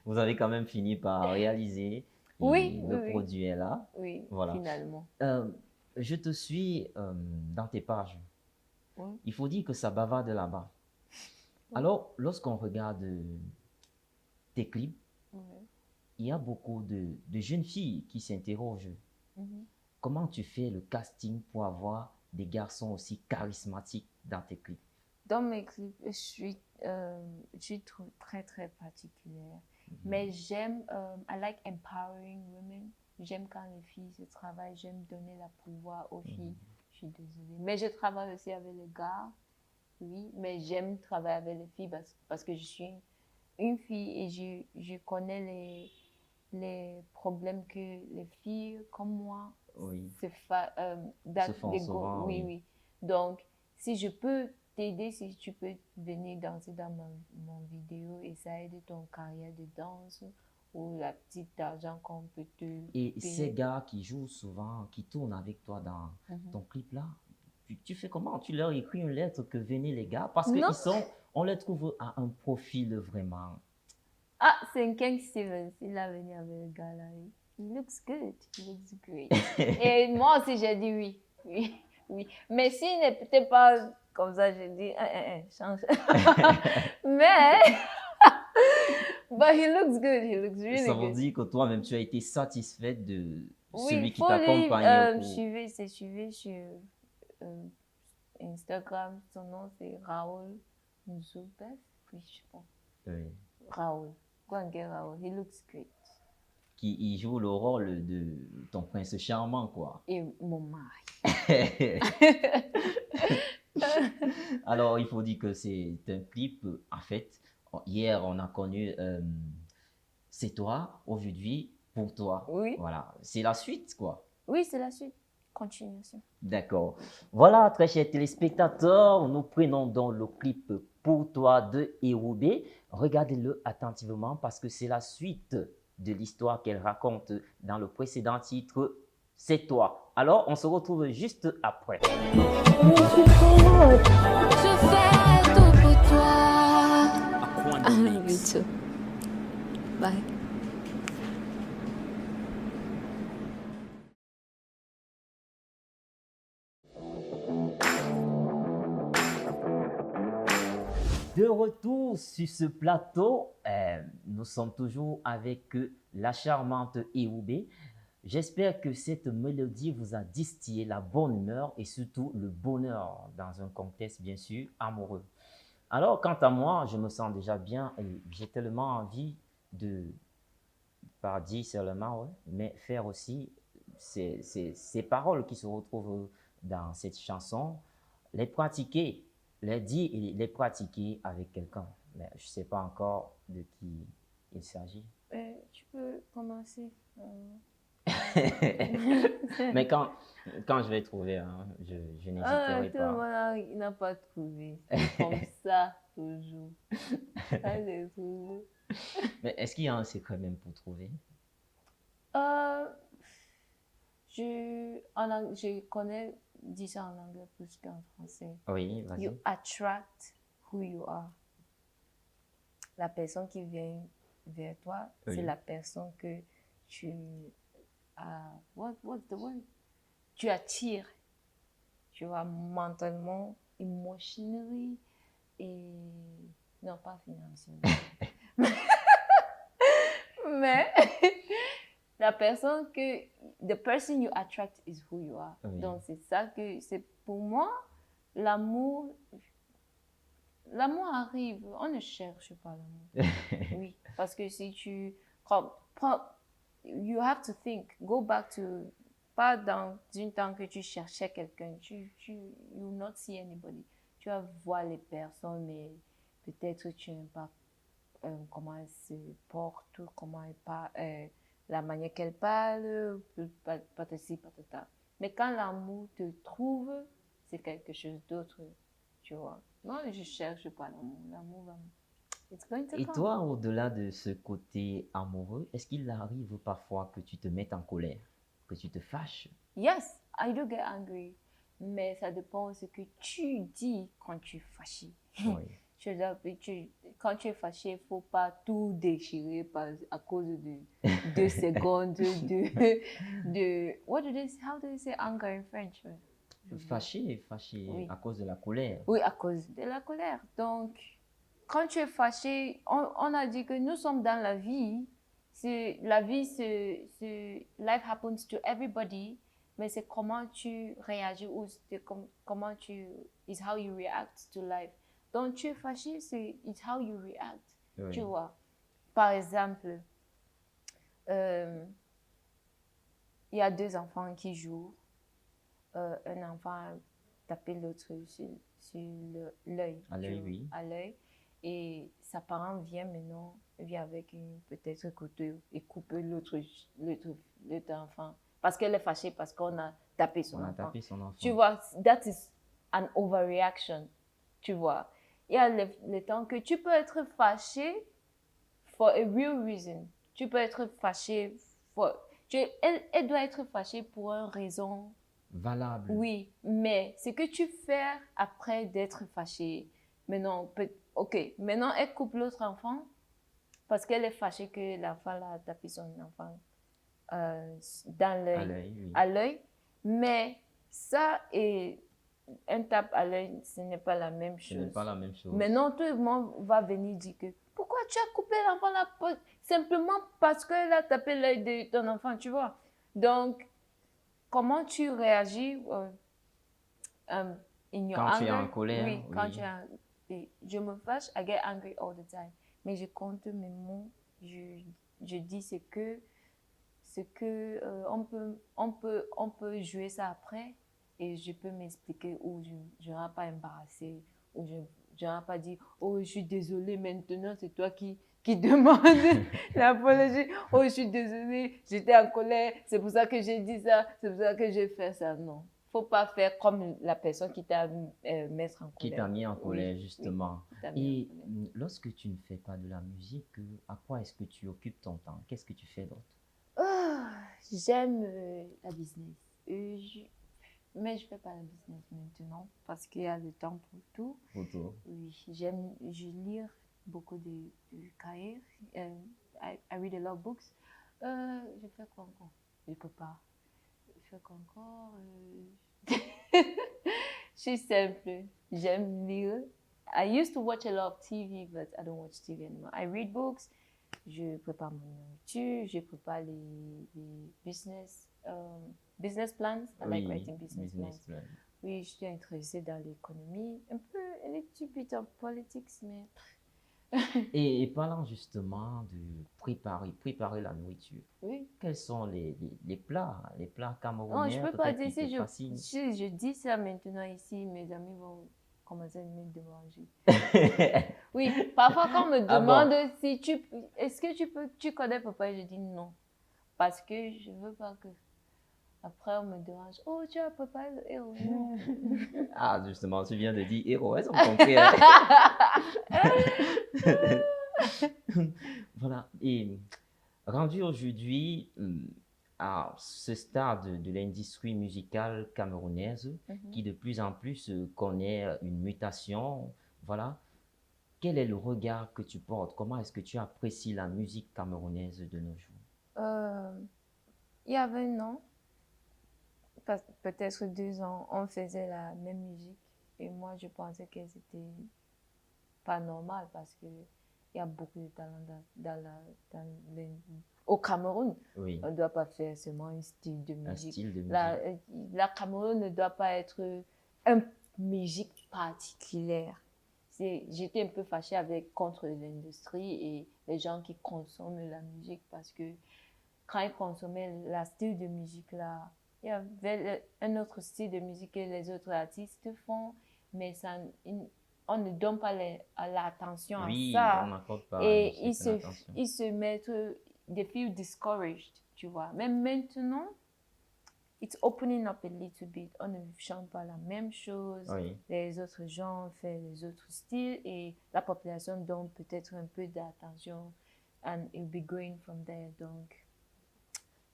A: vous avez quand même fini par réaliser. Et
D: Oui,
A: le
D: oui.
A: produit est là.
D: Oui,
A: Voilà.
D: finalement.
A: Je te suis dans tes pages.
D: Oui.
A: Il faut dire que ça bavarde là-bas. Alors, lorsqu'on regarde tes clips,
D: Oui.
A: il y a beaucoup de jeunes filles qui s'interrogent.
D: Mhm.
A: Comment tu fais le casting pour avoir des garçons aussi charismatiques dans tes clips?
D: Dans mes clips, je suis très, très particulière. Mais j'aime, I like empowering women. J'aime quand les filles se travaillent, j'aime donner la pouvoir aux filles. Je suis désolée. Mais je travaille aussi avec les gars, oui. Mais j'aime travailler avec les filles parce que je suis une fille et je connais les problèmes que les filles comme moi
A: Oui.
D: se
A: font souvent,
D: oui,
A: oui.
D: oui. Donc, si je peux t'aider, si tu peux venir danser dans mon vidéo et ça aide ton carrière de danse ou la petite argent qu'on peut te
A: Et
D: payer.
A: ces gars qui jouent souvent, qui tournent avec toi dans ton clip là, tu fais comment? Tu leur écris une lettre que venez les gars? Parce
D: Non.
A: on les trouve à un profil vraiment.
D: Ah, c'est Ken Stevens, il a venu avec le gars là. He looks good, he looks great. Et moi aussi j'ai dit oui, oui, oui. Mais s'il n'était pas comme ça, j'ai dit, change. Mais, but he looks good, he looks really
A: Ça veut
D: good.
A: dire que toi-même, tu as été satisfaite de
D: Oui,
A: celui qui
D: faut
A: t'accompagnait pour...
D: suivez sur Instagram, son nom c'est Raoul Nzoubef, oui, je pense.
A: Oui.
D: Raoul, go and get Raoul, he looks great.
A: Qui il joue le rôle de ton prince charmant, quoi.
D: Et mon mari.
A: Alors, il faut dire que c'est un clip, en fait, hier, on a connu C'est toi, aujourd'hui, pour toi.
D: Oui.
A: Voilà, c'est la suite, quoi.
D: Oui, c'est la suite. continuation.
A: D'accord. Voilà, très chers téléspectateurs, nous prenons donc le clip Pour toi de Héroubé. Regardez-le attentivement parce que c'est la suite de l'histoire qu'elle raconte dans le précédent titre, C'est toi. Alors, on se retrouve juste après.
C: Je fais tout pour toi.
E: Aquando
C: I love you
E: Mix.
C: too. Bye.
A: De retour sur ce plateau, nous sommes toujours avec la charmante Héroubé. J'espère que cette mélodie vous a distillé la bonne humeur et surtout le bonheur dans un contexte bien sûr amoureux. Alors quant à moi, je me sens déjà bien et j'ai tellement envie de, pas dire seulement, ouais, mais faire aussi ces paroles qui se retrouvent dans cette chanson, les pratiquer, les dire et les pratiquer avec quelqu'un. Mais je ne sais pas encore de qui il s'agit.
D: Tu peux commencer.
A: Mais quand je vais trouver, hein, je
D: Ah,
A: n'hésiterai
D: tout le
A: pas.
D: monde n'a pas trouvé. C'est comme ça, toujours. Ça, c'est toujours.
A: Mais est-ce qu'il y a un secret même pour trouver?
D: Je connais, dis ça en anglais plus qu'en français.
A: Oui, vas-y.
D: You attract who you are. La personne qui vient vers toi,
A: Oui.
D: c'est la personne que tu what's the word? Tu attires. Tu vois, mentalement, emotionally et non pas financièrement. Mais la personne que the person you attract is who you are.
A: Oui.
D: Donc c'est ça que c'est pour moi l'amour arrive, on ne cherche pas l'amour. Oui, parce que si tu you have to think, go back to pas dans une temps que tu cherchais quelqu'un, you will not see anybody. Tu vas voir les personnes, mais peut-être tu n'aimes pas comment elle se porte, comment elle parle, la manière qu'elle parle, pas de ci, pas de ça. Mais quand l'amour te trouve, c'est quelque chose d'autre, tu vois. Non, je cherche pas l'amour. L'amour va. It's going to
A: Et
D: come.
A: toi, au-delà de ce côté amoureux, est-ce qu'il arrive parfois que tu te mettes en colère, que tu te fâches?
D: Yes, I do get angry. Mais ça dépend de ce que tu dis quand tu es fâché.
A: Oui.
D: Quand tu es fâché, il ne faut pas tout déchirer à cause de 2 secondes how do they say anger in French?
A: Fâché
D: Oui.
A: à cause de la colère.
D: Oui, à cause de la colère. Donc, quand tu es fâché, on a dit que nous sommes dans la vie. Life happens to everybody, mais c'est comment tu réagis ou comment is how you react to life. Donc, tu es fâché, it's how you react.
A: Oui.
D: Tu vois. Par exemple, il y a 2 enfants qui jouent. Un enfant a tapé l'autre sur l'œil.
A: À l'œil, oui.
D: À l'œil. Et sa parent vient avec peut-être couteau et coupe l'autre enfant. Parce qu'elle est fâchée, parce qu'on a tapé son enfant. Tu vois, that is an overreaction. Tu vois. Il y a le temps que tu peux être fâché for a real reason. Tu peux être fâché elle doit être fâchée pour une raison
A: valable.
D: Oui, mais ce que tu fais après d'être fâchée, maintenant, maintenant elle coupe l'autre enfant parce qu'elle est fâchée que l'enfant a tapé son enfant dans l'œil, à l'œil. Mais ça et un tape à l'œil, ce n'est pas la même chose.
A: Ce n'est pas la même chose.
D: Maintenant, tout le monde va venir dire que pourquoi tu as coupé l'enfant là? Simplement parce qu'elle a tapé l'œil de ton enfant, tu vois. Donc, comment tu réagis in your
A: quand
D: anger?
A: tu es en colère?
D: Oui, quand tu es je me fâche, I get angry all the time. Mais je compte mes mots, je dis ce que on peut jouer ça après et je peux m'expliquer ou je n'aurai pas embarrassé ou je n'aurai pas dit oh je suis désolée maintenant c'est toi qui qui demande l'apologie. Oh, je suis désolée, j'étais en colère, c'est pour ça que j'ai dit ça, c'est pour ça que j'ai fait ça. Non, faut pas faire comme la personne qui t'a mettre en
A: Qui
D: colère.
A: t'a mis en colère,
D: Oui,
A: justement.
D: qui t'a mis
A: Et
D: en colère.
A: lorsque tu ne fais pas de la musique, à quoi est-ce que tu occupes ton temps? Qu'est-ce que tu fais d'autre?
D: Ah, j'aime la business. Mais je fais pas la business maintenant parce qu'il y a le temps pour tout.
A: Photo.
D: Oui, je lis beaucoup de cahiers. I read a lot of books. Je fais quoi encore? Je peux pas. Je fais quoi encore? Je suis simple. J'aime lire. I used to watch a lot of TV, but I don't watch TV anymore. I read books. Je prépare mon nourriture. Je prépare les business plans. I like writing business plans.
A: plan.
D: Oui, je suis intéressée dans l'économie, un peu, un petit bit of politics, mais...
A: Et parlant justement de préparer la nourriture,
D: Oui.
A: quels sont les plats
D: Non,
A: camerounais
D: je peux pas
A: peut-être
D: dire,
A: qui
D: si
A: te fascinent?
D: je dis ça maintenant ici, mes amis vont commencer à me demander. Oui, parfois quand on me
A: Ah bon?
D: demande si est-ce que tu connais papa, je dis non, parce que je veux pas que... Après, on me dérange. Oh, tu as papa le héros. Non.
A: Ah, justement, tu viens de dire héros, elles ont compris. Hein? Voilà. Et rendu aujourd'hui à ce stade de l'industrie musicale camerounaise, qui de plus en plus connaît une mutation, voilà. Quel est le regard que tu portes? Comment est-ce que tu apprécies la musique camerounaise de nos jours?
D: Il y avait un an, peut-être 2 ans, on faisait la même musique. Et moi, je pensais que c'était pas normal parce qu'il y a beaucoup de talent au Cameroun.
A: Oui,
D: On ne doit pas faire seulement un style de
A: un
D: musique.
A: style de musique.
D: La Cameroun ne doit pas être une musique particulière. J'étais un peu fâchée contre l'industrie et les gens qui consomment la musique parce que quand ils consommaient la style de musique là, il y avait un autre style de musique que les autres artistes font, mais on ne donne pas l'attention
A: Oui,
D: à
A: on
D: ça.
A: n'accorde pas
D: Et
A: une certaine attention.
D: ils se mettent, they feel discouraged, tu vois. Même maintenant, it's opening up a little bit. On ne chante pas la même chose.
A: Oui.
D: Les autres gens font les autres styles et la population donne peut-être un peu d'attention and it will be going from there. Donc,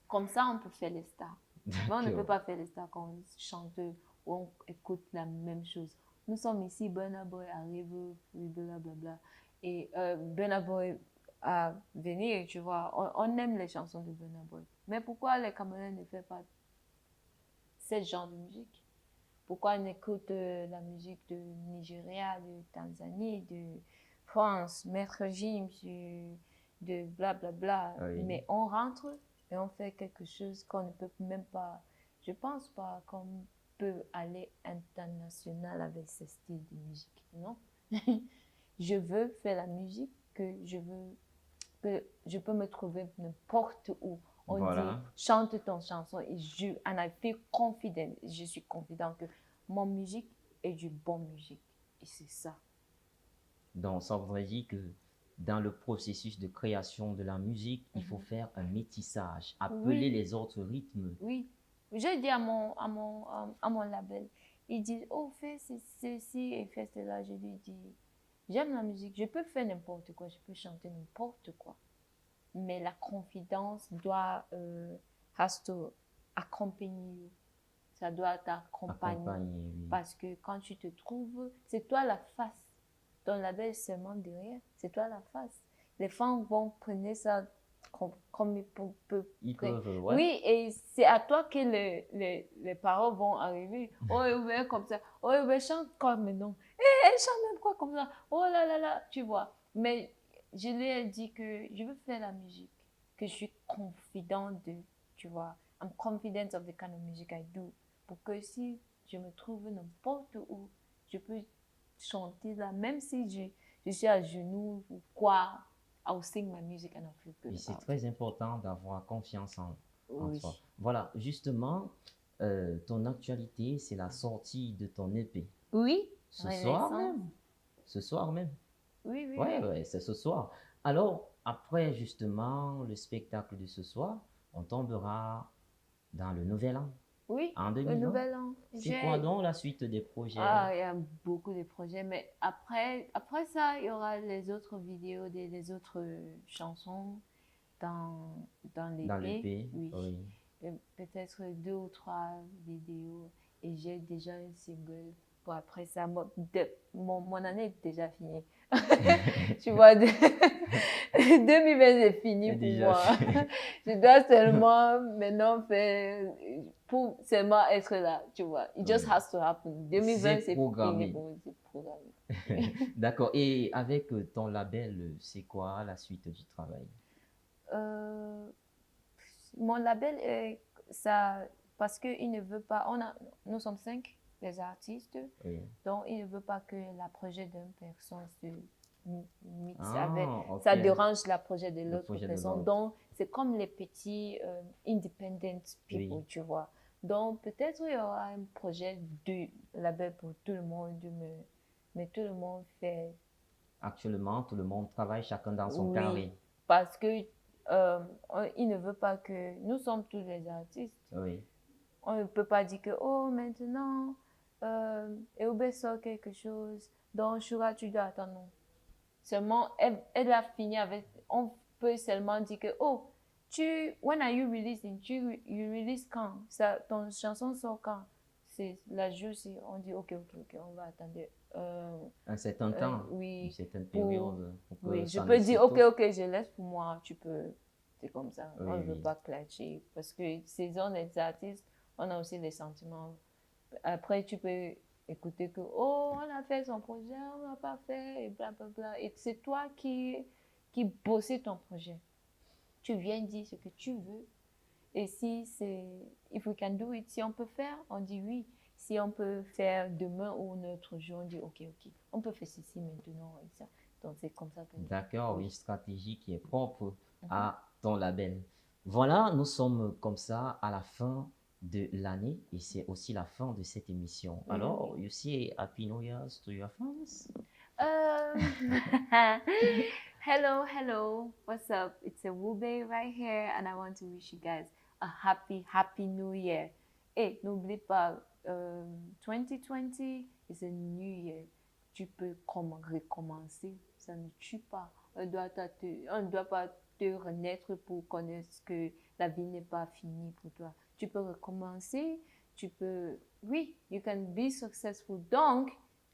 D: comme ça, on peut faire les stars. Mais on ne peut pas faire les stars quand on chante ou on écoute la même chose. Nous sommes ici, Burna Boy arrive, blablabla. Et Burna Boy à venir, tu vois. On aime les chansons de Burna Boy. Mais pourquoi les Camerounais ne font pas ce genre de musique? Pourquoi on écoute la musique de Nigeria, de Tanzanie, de France, Maître Gims, de blablabla.
A: Oui.
D: Mais on rentre et on fait quelque chose qu'on ne peut même pas. Je pense pas qu'on peut aller international avec ce style de musique, non? Je veux faire la musique que je peux me trouver n'importe où. On
A: Voilà.
D: dit, chante ton chanson et and I feel confident. Je suis confident que mon musique est du bon musique. Et c'est ça.
A: Donc, ça voudrait dire que dans le processus de création de la musique, il faut faire un métissage, appeler
D: Oui.
A: les autres rythmes.
D: Oui. J'ai dit à mon label, il dit, oh, fais ceci et fais cela. Je lui dis, j'aime la musique, je peux faire n'importe quoi, je peux chanter n'importe quoi. Mais la confidence doit has to accompany you. Ça doit t'accompagner.
A: Accompagner, oui.
D: Parce que quand tu te trouves, c'est toi la face. Ton label seulement derrière, c'est toi la face. Les fans vont prendre ça comme
A: Ils peuvent, ouais.
D: Oui, et c'est à toi que les paroles vont arriver. Oh, ouais, comme ça. Oh, ouais, chante comme non. Elle chante même quoi comme ça. Oh là là là, tu vois. Mais je lui ai dit que je veux faire la musique, que je suis confidente de, tu vois. I'm confident of the kind of music I do. Pour que si je me trouve n'importe où, je peux chanter là, même si je suis à genoux ou quoi, I'll sing my music and I'll feel good.
A: Et c'est
D: about it.
A: très important d'avoir confiance en
D: Oui.
A: soi. Voilà, justement, ton actualité, c'est la sortie de ton EP.
D: Oui.
A: Ce soir
D: Renaissance.
A: même. Ce soir même.
D: Oui, oui.
A: Ouais, ouais, c'est ce soir. Alors, après justement le spectacle de ce soir, on tombera dans le nouvel an,
D: Oui,
A: en
D: le
A: 2020.
D: nouvel an.
A: C'est quoi donc la suite des projets?
D: Ah, il y a beaucoup de projets, mais après ça, il y aura les autres vidéos, les autres chansons dans, dans
A: Dans
D: l'épée.
A: l'EP?
D: Oui.
A: Oui.
D: Peut-être 2 ou 3 vidéos. Et j'ai déjà un single pour après ça. Mon année est déjà finie. Tu vois, 2020 c'est fini
A: C'est
D: pour
A: déjà
D: moi.
A: fini.
D: Je dois seulement maintenant faire pour seulement être là, tu vois. It just
A: Oui.
D: has to happen. 2020
A: C'est
D: c'est
A: programmé.
D: fini pour moi, c'est programmé.
A: D'accord. Et avec ton label, c'est quoi la suite du travail?
D: Euh, Mon label est ça parce qu'il ne veut pas. Nous sommes 5 les artistes,
A: Oui.
D: donc il ne veut pas que la projet d'une personne se mixe
A: Ah,
D: avec.
A: ok.
D: Ça dérange la projet de
A: Le
D: l'autre
A: projet de
D: personne.
A: l'autre.
D: Donc c'est comme les petits independent people,
A: Oui.
D: tu vois. Donc peut-être il y aura un projet de label pour tout le monde, mais tout le monde fait.
A: Actuellement, tout le monde travaille chacun dans son
D: Oui,
A: carré.
D: parce que il ne veut pas que nous sommes tous les artistes.
A: Oui.
D: On ne peut pas dire que oh maintenant Eobe sort quelque chose, donc Shura tu dois attendre. Non. Seulement elle a fini avec. On peut seulement dire que oh when are you releasing? You release quand? Ça, ton chanson sort quand? C'est la jour si on dit ok, on va attendre.
A: Un certain temps,
D: Oui,
A: une certaine
D: pour-
A: période. Pour que
D: oui, je
A: ça
D: peux
A: ne
D: dire
A: s'étouffe.
D: ok, je laisse pour moi, tu peux. C'est comme ça.
A: Oui,
D: On ne veut
A: oui.
D: pas clasher parce que ces on est des artistes, on a aussi les sentiments. Après, tu peux écouter que oh, on a fait son projet, on n'a pas fait, et blablabla. Et c'est toi qui bossais ton projet. Tu viens dire ce que tu veux. Et si c'est, if we can do it, si on peut faire, on dit oui. Si on peut faire demain ou un autre jour, on dit ok. On peut faire ceci maintenant et ça. Donc c'est comme ça que.
A: D'accord,
D: Oui.
A: une stratégie qui est propre à ton label. Voilà, nous sommes comme ça à la fin de l'année et c'est aussi la fin de cette émission. Alors, you say Happy New Year's to your fans?
D: Hello. What's up? It's a Wube right here, and I want to wish you guys a happy New Year. Et n'oublie pas, 2020 is a new year. Tu peux recommencer, ça ne tue pas. On ne doit pas te renaître pour connaître que la vie n'est pas finie pour toi. Tu peux recommencer, oui, you can be successful. Donc,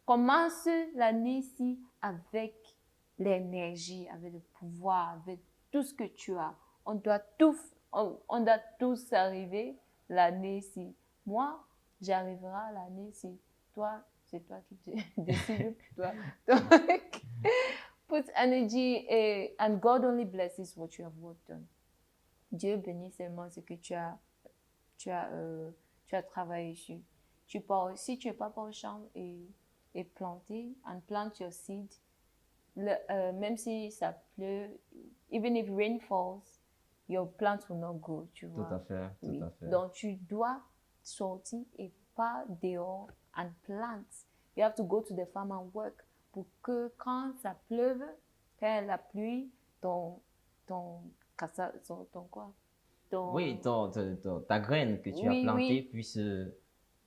D: commence l'année-ci avec l'énergie, avec le pouvoir, avec tout ce que tu as. On doit tous arriver l'année-ci. Moi, j'arriverai l'année-ci. Toi, c'est toi qui décides pour toi. Donc, put energy and God only blesses what you have worked on. Dieu bénit seulement ce que tu as travaillé sur. Si tu n'es pas au champ et planter, and plant your seed, même si ça pleut, even if rain falls, your plants will not grow, tu vois.
A: Tout à fait,
D: Oui.
A: tout à fait.
D: Donc, tu dois sortir et pas dehors and plant. You have to go to the farm and work pour que quand ça pleuve, quand la pluie,
A: Oui, ta graine que tu as
D: Oui,
A: plantée
D: oui.
A: puisse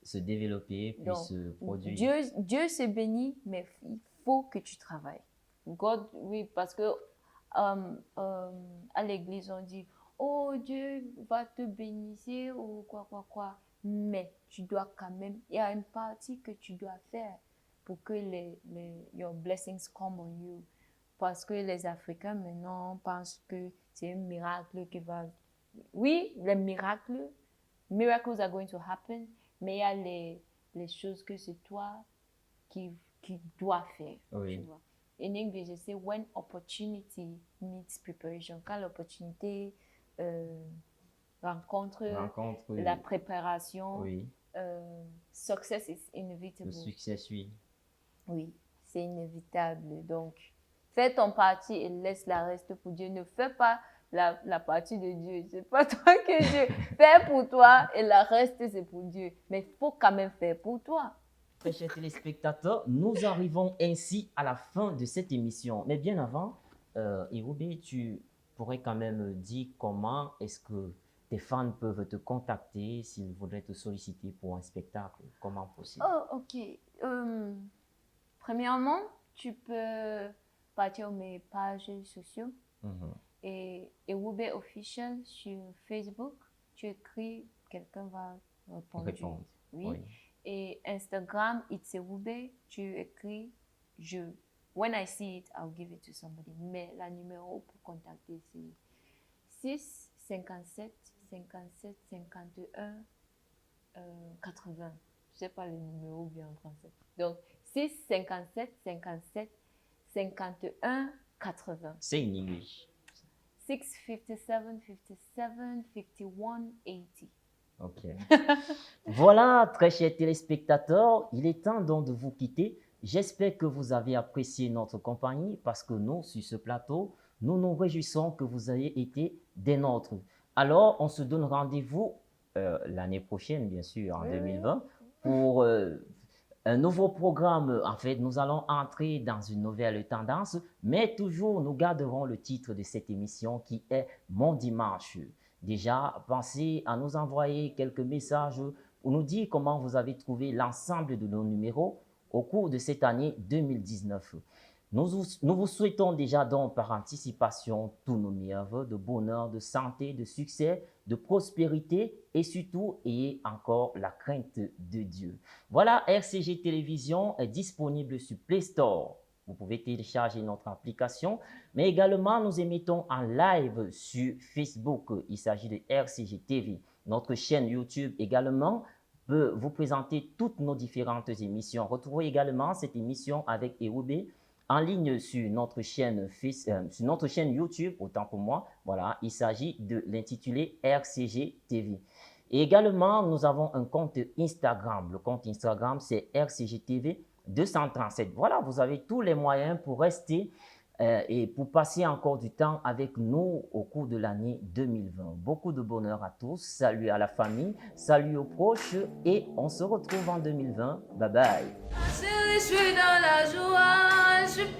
A: se développer, puisse
D: Donc,
A: se produire.
D: Dieu se bénit, mais il faut que tu travailles. God, oui, parce que à l'église, on dit, oh, Dieu va te bénir ou quoi. Mais tu dois quand même, il y a une partie que tu dois faire pour que your blessings come on you. Parce que les Africains, maintenant, pensent que c'est un miracle qui va... Oui, les miracles are going to happen, mais il y a les choses que c'est toi qui dois faire.
A: Oui.
D: Tu vois. In English, je sais when opportunity meets preparation. Quand l'opportunité rencontre la préparation,
A: oui.
D: Success is inevitable.
A: Le succès suit.
D: Oui, c'est inévitable. Donc, fais ton parti et laisse la reste pour Dieu. Ne fais pas la partie de Dieu. C'est pas toi que Dieu. Fais pour toi et la reste, c'est pour Dieu. Mais il faut quand même faire pour toi.
A: Très chers téléspectateurs, nous arrivons ainsi à la fin de cette émission. Mais bien avant, Iroubé, tu pourrais quand même dire comment est-ce que tes fans peuvent te contacter s'ils voudraient te solliciter pour un spectacle? Comment possible?
D: Oh, ok. Premièrement, tu peux partir mes pages sociales
A: Mhm.
D: et Wube Official sur Facebook. Tu écris, quelqu'un va répondre.
A: Répondre.
D: Oui.
A: Oui.
D: Et Instagram, It's Wube, tu écris je. When I see it, I'll give it to somebody. Mais la numéro pour contacter, c'est 6 57 57 51 80. Je sais pas le numéro bien en français. Donc, 6 57 57 51 80.
A: Say in English.
D: 6 57 57 51 80.
A: Ok. Voilà, très chers téléspectateurs, il est temps donc de vous quitter. J'espère que vous avez apprécié notre compagnie parce que nous, sur ce plateau, nous nous réjouissons que vous ayez été des nôtres. Alors, on se donne rendez-vous l'année prochaine, bien sûr, en 2020, pour un nouveau programme. En fait, nous allons entrer dans une nouvelle tendance, mais toujours, nous garderons le titre de cette émission qui est Mon Dimanche. Déjà, pensez à nous envoyer quelques messages pour nous dire comment vous avez trouvé l'ensemble de nos numéros au cours de cette année 2019. Nous vous souhaitons déjà donc par anticipation tous nos meilleurs vœux de bonheur, de santé, de succès, de prospérité et surtout ayez encore la crainte de Dieu. Voilà, RCG Télévision est disponible sur Play Store. Vous pouvez télécharger notre application, mais également nous émettons en live sur Facebook. Il s'agit de RCG TV. Notre chaîne YouTube également peut vous présenter toutes nos différentes émissions. Retrouvez également cette émission avec Iroubé en ligne sur notre chaîne YouTube, autant pour moi. Voilà, il s'agit de l'intitulé RCG TV. Et également, nous avons un compte Instagram. Le compte Instagram, c'est RCG TV 237. Voilà, vous avez tous les moyens pour rester et pour passer encore du temps avec nous au cours de l'année 2020. Beaucoup de bonheur à tous. Salut à la famille, salut aux proches et on se retrouve en 2020. Bye bye.
C: Chérie, je suis dans la joie, je suis